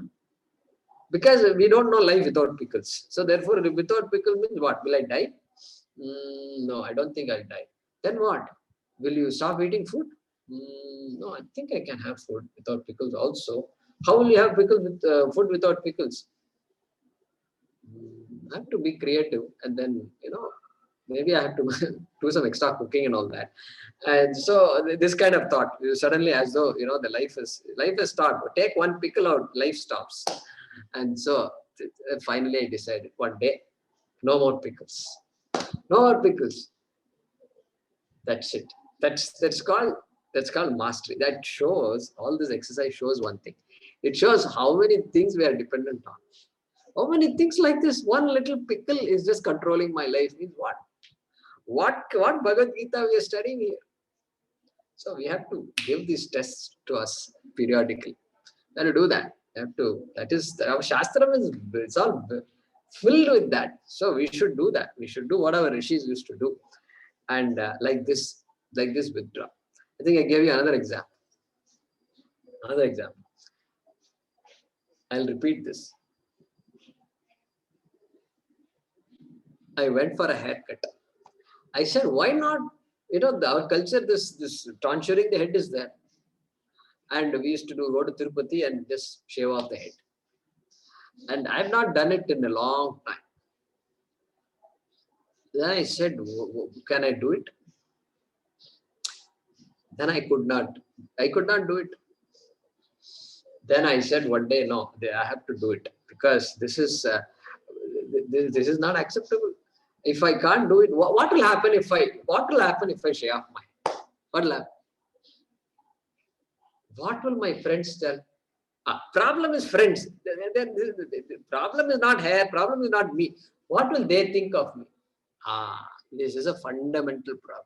Because we don't know life without pickles. So therefore, without pickle means what? Will I die? No, I don't think I'll die. Then what? Will you stop eating food? No, I think I can have food without pickles also. How will you have pickles with food without pickles? I have to be creative, and then maybe I have to do some extra cooking and all that. And so this kind of thought suddenly, as though the life is stopped. Take one pickle out, life stops. And so finally, I decided one day, no more pickles, no more pickles. That's it. That's called mastery. That shows, all this exercise shows one thing. It shows how many things we are dependent on. How many things like this? One little pickle is just controlling my life. Means what? What Bhagavad Gita we are studying here? So we have to give these tests to us periodically. We have to do that. We have to. That is our Shastram is, it's all filled with that. So we should do that. We should do what our rishis used to do, and like this withdraw. I think I gave you another example. Another example. I'll repeat this. I went for a haircut. I said, why not? Our culture, this tonsuring the head is there. And we used to go to Tirupati and just shave off the head. And I've not done it in a long time. Then I said, can I do it? Then I could not do it. Then I said one day, no, I have to do it because this is not acceptable. If I can't do it, what will happen if I shave off my head? What will happen? What will my friends tell? Problem is friends. The problem is not hair. Problem is not me. What will they think of me? This is a fundamental problem.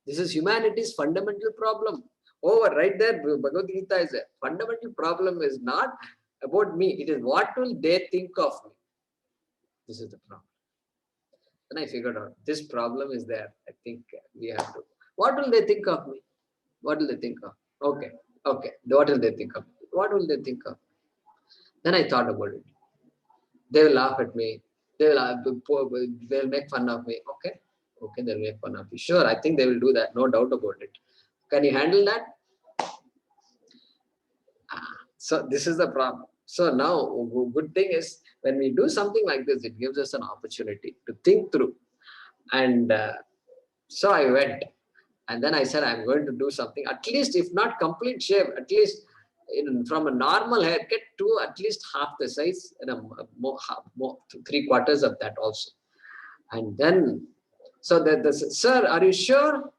This is humanity's fundamental problem. Over right there, Bhagavad Gita is a fundamental problem is not about me. It is what will they think of me. This is the problem. And I figured out this problem is there. I think we have to. What will they think of me? What will they think of? Okay. What will they think of? What will they think of? Then I thought about it. They will laugh at me. They'll make fun of me. Okay, okay, they'll make fun of you. Sure, I think they will do that. No doubt about it. Can you handle that? So this is the problem. So now, good thing is when we do something like this, it gives us an opportunity to think through. And so I went, and then I said, I'm going to do something. At least, if not complete shave, at least from a normal haircut to at least half the size, and more 3/4 of that also. And then, so the sir, are you sure?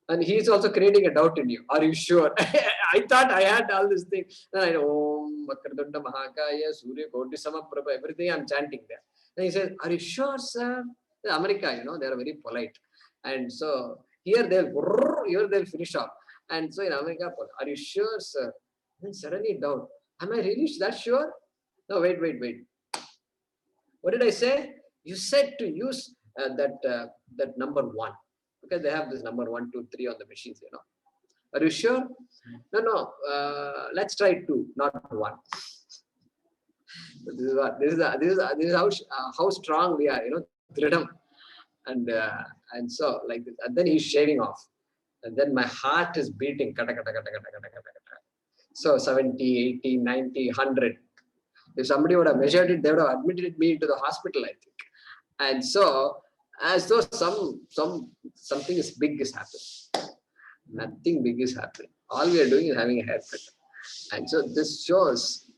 And he's also creating a doubt in you. Are you sure? I thought I had all these things. Then I know, Om Vakradanda Mahakaya, Surya Koti Samaprabha, everything I'm chanting there. And he says, are you sure, sir? In America, they are very polite. And so here they'll finish off. And so in America, are you sure, sir? Then suddenly doubt. Am I really that sure? No, wait. What did I say? You said to use that number 1. Okay, they have this number 1, 2, 3 on the machines, Are you sure? No. Let's try 2, not 1. This is how strong we are, Dridam. And so like this. And then he's shaving off. And then my heart is beating. Kata, kata, kata, kata, kata, kata, kata. So 70, 80, 90, 100. If somebody would have measured it, they would have admitted me into the hospital, I think. And so, as though something is big is happening. Nothing big is happening. All we are doing is having a haircut. And so this shows,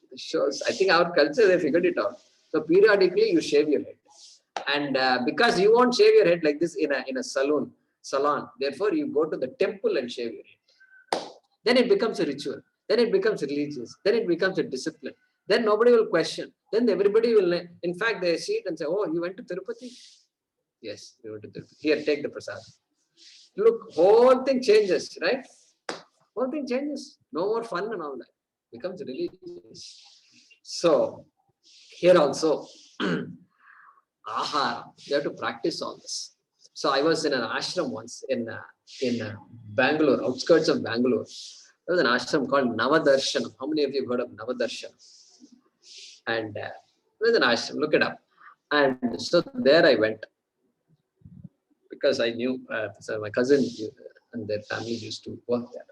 I think our culture, they figured it out. So periodically you shave your head. And because you won't shave your head like this in a salon, therefore you go to the temple and shave your head. Then it becomes a ritual. Then it becomes religious. Then it becomes a discipline. Then nobody will question. Then everybody will, in fact, they see it and say, oh, you went to Tirupati? Yes, we went to Tirupati. Here, take the prasad. Look, whole thing changes, right? Whole thing changes. No more fun and all that. Becomes religious. So, here also, ahara, you have to practice all this. So, I was in an ashram once in Bangalore, outskirts of Bangalore. There was an ashram called Navadarshanam. How many of you have heard of Navadarshanam? And there's an ashram, look it up. And so there I went because I knew so my cousin and their family used to work there.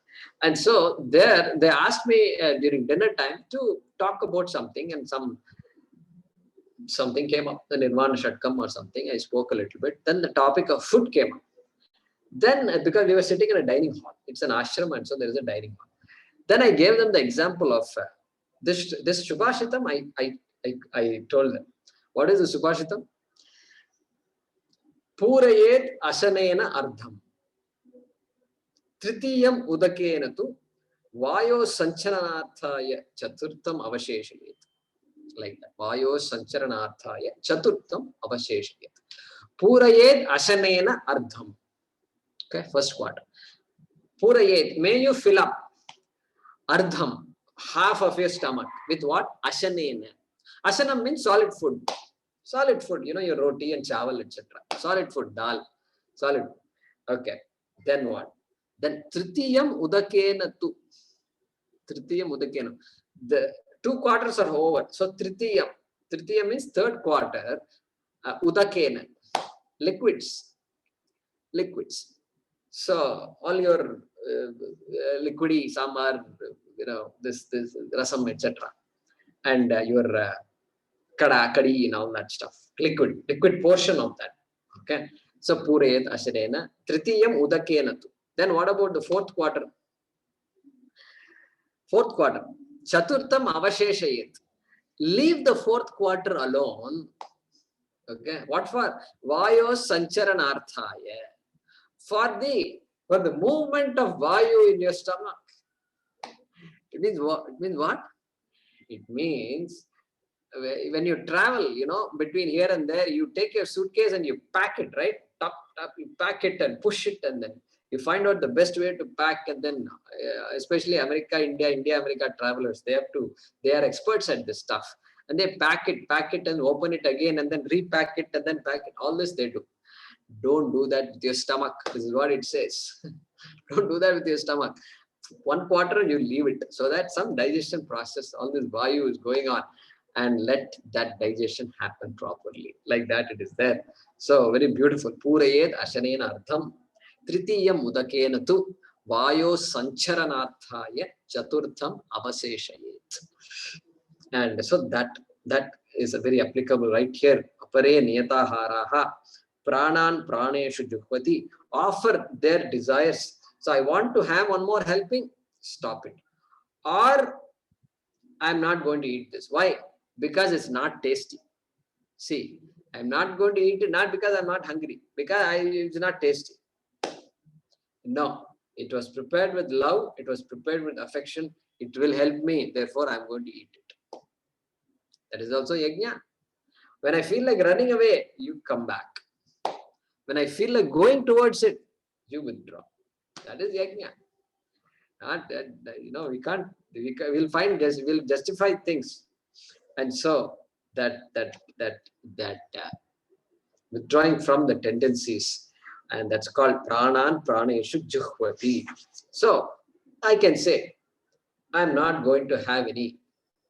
And so there they asked me during dinner time to talk about something, and something came up, the Nirvana Shatkam or something. I spoke a little bit. Then the topic of food came up. Then because we were sitting in a dining hall, it's an ashram, and so there is a dining hall. Then I gave them the example of this Subhashitam. I told them, what is the Subhashitam? Purayet asanena ardham. Tritiyam udakena tu vayo sancharanaarthaya chaturtham avasheshayet. Like that. Vayo sancharanaarthaya chaturtham avasheshayet. Purayet asanena ardham. Okay, first quarter. Purayet, may you fill up ardham, half of your stomach, with what? Ashanena. Ashanam means solid food. Solid food, your roti and chawal, etc. Solid food, dal. Solid. Okay. Then what? Then tritiyam udakena tu. Tritiyam udakena. The 2 quarters are over. So tritiyam. Tritiyam means 3rd quarter. Udakena. Liquids. So all your liquidy, samar, this rasam, etc. And your kada, kadi, and all that stuff. Liquid portion of that. Okay. So purayet asharena. Tritiyam udakena tu. Then what about the 4th quarter? 4th quarter. Chaturtham avasheshayet. Leave the 4th quarter alone. Okay. What for? Vayo sancharanarthaya. For the movement of vayu in your stomach. It means what? It means when you travel, between here and there, you take your suitcase and you pack it, right? You pack it and push it, and then you find out the best way to pack. And then, especially India, America travelers, they are experts at this stuff. And they pack it and open it again, and then repack it and then pack it. All this they do. Don't do that with your stomach. This is what it says. Don't do that with your stomach. 1 quarter, you leave it so that some digestion process, all this vayu is going on. and let that digestion happen properly. Like that it is there. So very beautiful. Purayed ashanena artham tritiyam udakena tu vayo sancharanarthaya chaturtham avaseshayet. And so that is a very applicable right here. Apare niyataharaha pranan praneshu juhvati, offer their desires. So I want to have one more helping, stop it. Or I'm not going to eat this. Why? Because it's not tasty. See, I'm not going to eat it not because I'm not hungry, because it's not tasty. No, it was prepared with love, it was prepared with affection, it will help me, therefore I'm going to eat it. That is also yajna. When I feel like running away, you come back. When I feel like going towards it, you withdraw. That is yajna. Not that, we'll find this, we'll justify things. And so that withdrawing from the tendencies, and that's called pranan praneshu juhvati. So I can say, I'm not going to have any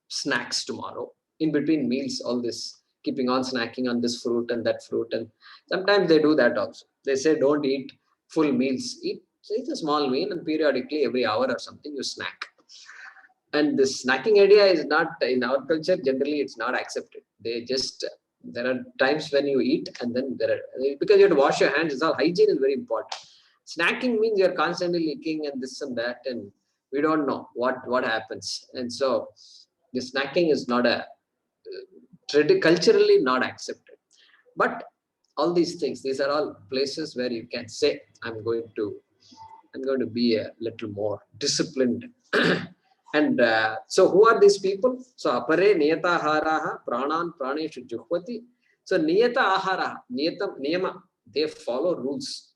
snacks tomorrow. In between meals, all this keeping on snacking on this fruit and that fruit. And sometimes they do that also. They say don't eat full meals. Eat a small meal and periodically every hour or something you snack. And this snacking idea is not in our culture, generally it's not accepted. They just, there are times when you eat and then because you have to wash your hands, it's all hygiene is very important. Snacking means you're constantly licking and this and that, and we don't know what happens. And so the snacking is not culturally not accepted. But all these things, these are all places where you can say, I'm going to be a little more disciplined. And so who are these people? So apare niyata aharaha pranan praneshu juhvati. So niyata ahara, niyama, they follow rules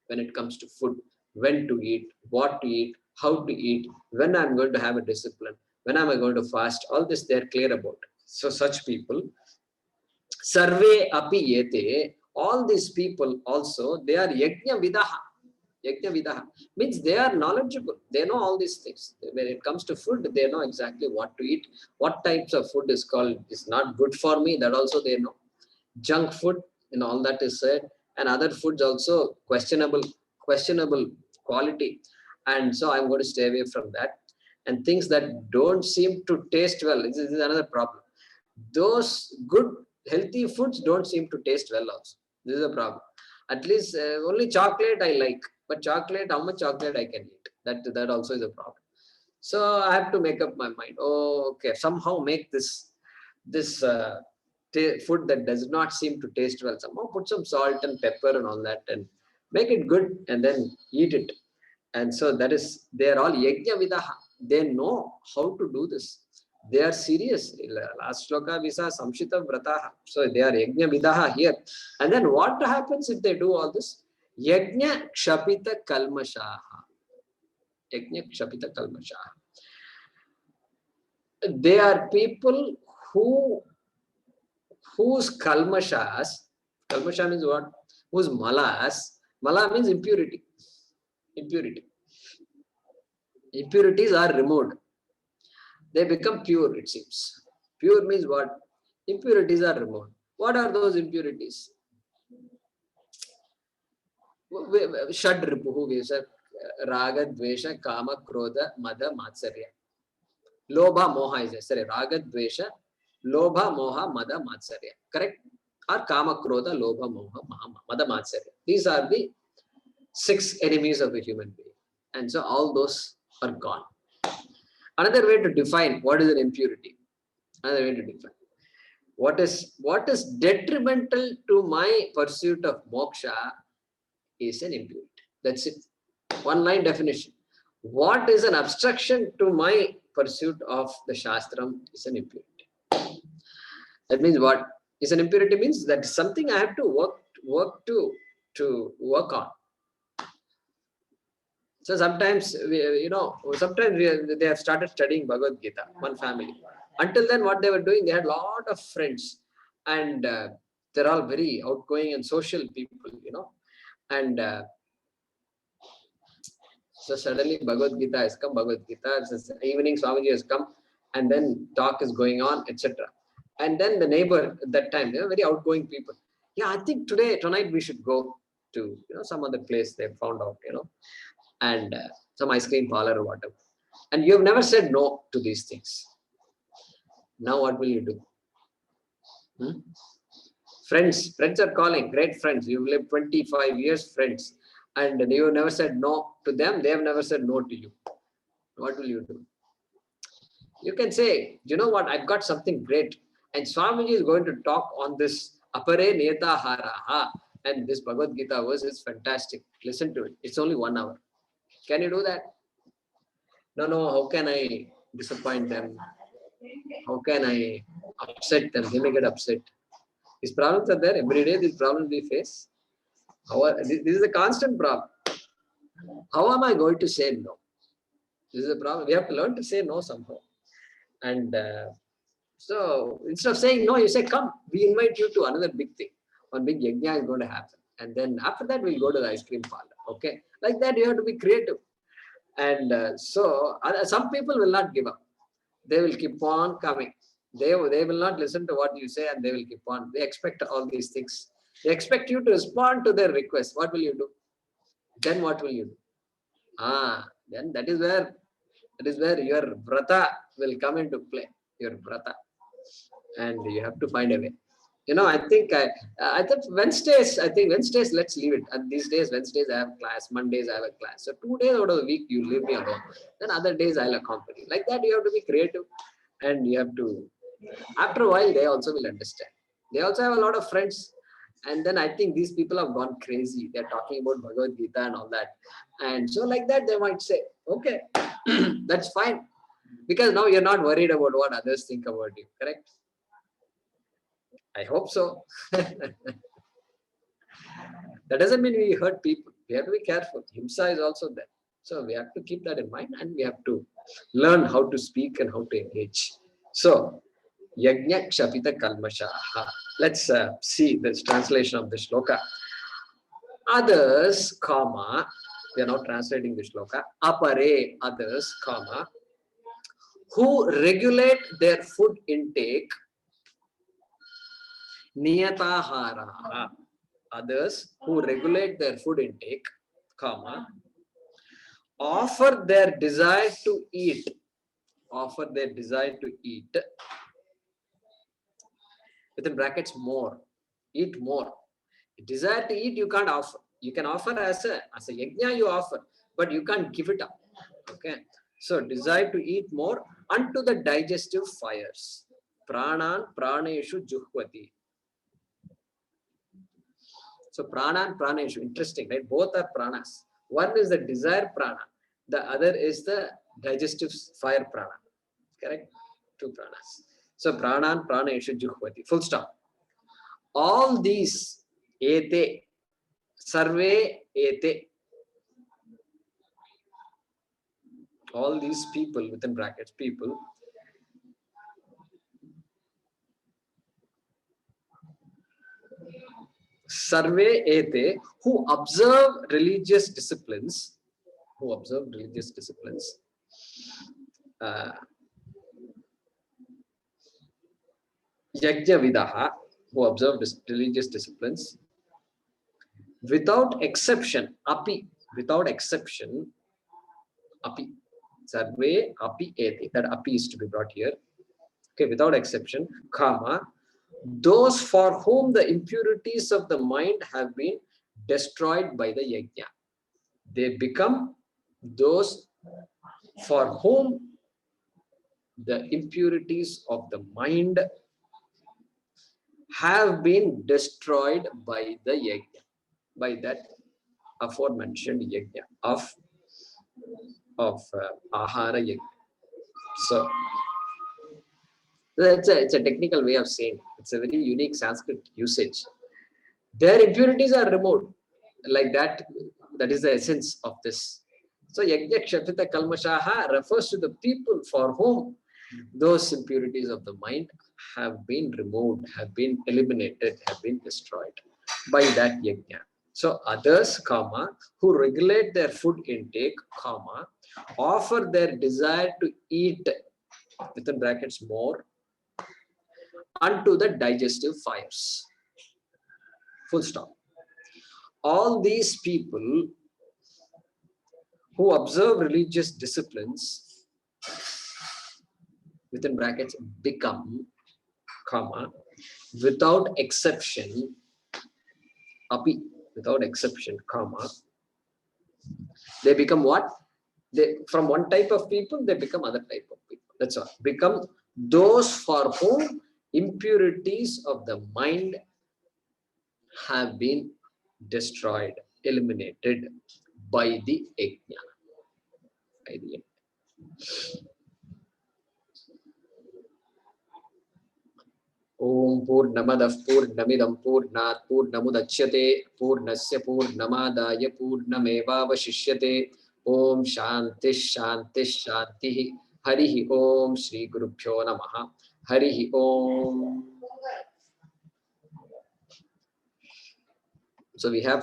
when it comes to food, when to eat, what to eat, how to eat, when I'm going to have a discipline, when am I going to fast, all this they're clear about. So such people, sarve api yete, all these people also, they are yajna vidaha. Yajna vidaha means they are knowledgeable. They know all these things. When it comes to food, they know exactly what to eat, what types of food is not good for me. That also they know. Junk food, all that is said, and other foods also questionable quality. And so I'm going to stay away from that. And things that don't seem to taste well. This is another problem. Those good healthy foods don't seem to taste well also. This is a problem. At least only chocolate I like, but chocolate, how much chocolate I can eat, that also is a problem. So I have to make up my mind. Oh, okay, somehow make this food that does not seem to taste well, somehow put some salt and pepper and all that and make it good and then eat it. And so that is, they are all yajna vidaha. They know how to do this. They are serious. Last shloka we saw samshita vrataha. So they are yajna vidaha here. And then what happens if they do all this? Yajna kshapita kalmashaha. Yajna kshapita kalmashaha. They are people whose kalmasha means what? Whose mala means impurity. Impurities are removed. They become pure, it seems. Pure means what? Impurities are removed. What are those impurities? Shad ripuhu, we said raga, dvesha, kama, krodha, mada, matsarya. Lobha, moha is sorry, raga, dvesha, lobha, moha, mada, matsarya. Correct? Or kama, krodha, lobha, moha, mada, matsarya. These are the 6 enemies of a human being. And so all those are gone. Another way to define what is an impurity. Another way to define. What is detrimental to my pursuit of moksha is an impurity. That's it. One line definition. What is an obstruction to my pursuit of the shastram is an impurity. That means what? Is an impurity means that something I have to work to work on. So sometimes they have started studying Bhagavad Gita, one family. Until then, what they were doing, they had a lot of friends, and they're all very outgoing and social people. And so suddenly Bhagavad Gita has come. Evening Swamiji has come, and then talk is going on, etc. And then the neighbor at that time, they were very outgoing people. Yeah, I think tonight we should go to some other place they found out, and some ice cream parlor or whatever. And you have never said no to these things. Now what will you do? Hmm? Friends are calling, great friends. You've lived 25 years, friends, and you have never said no to them. They have never said no to you. What will you do? You can say, you know what, I've got something great. And Swamiji is going to talk on this Apare Neta Hara. And this Bhagavad Gita verse is fantastic. Listen to it. It's only 1 hour. Can you do that? No, how can I disappoint them? How can I upset them? They may get upset. These problems are there every day. These problems we face. This is a constant problem. How am I going to say no? This is a problem. We have to learn to say no somehow. And so instead of saying no, you say, come, we invite you to another big thing. One big yajna is going to happen. And then after that, we'll go to the ice cream parlor. Okay. Like that, you have to be creative. And some people will not give up. They will keep on coming. They will not listen to what you say, and they will keep on. They expect all these things. They expect you to respond to their request. What will you do? Then what will you do? Then that is where your vrata will come into play. Your vrata. And you have to find a way. I think Wednesdays, let's leave it. And these days, Wednesdays I have class, Mondays I have a class. So 2 days out of the week you leave me alone. Then other days I'll accompany. Like that, you have to be creative, and you have to. After a while, they also will understand. They also have a lot of friends, and then I think these people have gone crazy. They're talking about Bhagavad Gita and all that, and so like that they might say, okay, that's fine, because now you're not worried about what others think about you. Correct? I hope so. That doesn't mean we hurt people. We have to be careful. Himsa is also there. So we have to keep that in mind, and we have to learn how to speak and how to engage. So, Yajna Kshapita Kalmashaha. Let's see this translation of the shloka. Others, comma, we are now translating the shloka. Apare, others, comma, who regulate their food intake, niyatahara. Others who regulate their food intake, comma, offer their desire to eat, within brackets, more, eat more. Desire to eat, you can't offer. You can offer as a yajna, you offer, but you can't give it up. Okay. So desire to eat more unto the digestive fires. Pranan praneshu juhvati. So prana and praneshu, interesting, right? Both are pranas. One is the desire prana, the other is the digestive fire prana. Correct? 2 pranas. So prana and praneshu juhvati. Full stop. All these ete, sarve ete, all these people, within brackets, people, sarve ete, who observe religious disciplines, yajna vidaha, who observe religious disciplines, without exception, api, api, sarve api ete, that api is to be brought here. Okay, without exception, comma, those for whom the impurities of the mind have been destroyed by the yajna. They become those for whom the impurities of the mind have been destroyed by the yajna, by that aforementioned yajna of ahara yajna. So it's a technical way of saying. It's a very unique Sanskrit usage. Their impurities are removed. Like that, that is the essence of this. So Yajna Kshapita Kalmashaha refers to the people for whom those impurities of the mind have been removed, have been eliminated, have been destroyed by that yajna. So others, comma, who regulate their food intake, comma, offer their desire to eat, within brackets, more, unto the digestive fires. Full stop. All these people who observe religious disciplines, within brackets, become, comma, without exception, api, without exception, comma, they become what? They, from one type of people, they become other type of people. That's all. Become those for whom impurities of the mind have been destroyed, eliminated by the yajna. By the yajna. Om Purnamadah Purnamidam Purnat Purnamudachyate Purnasya Purnamadaya Purnamevavashishyate. Om Shanti Shanti Shanti. Harihi Om Shri Gurubhyo Namaha. Harihi Om. So we have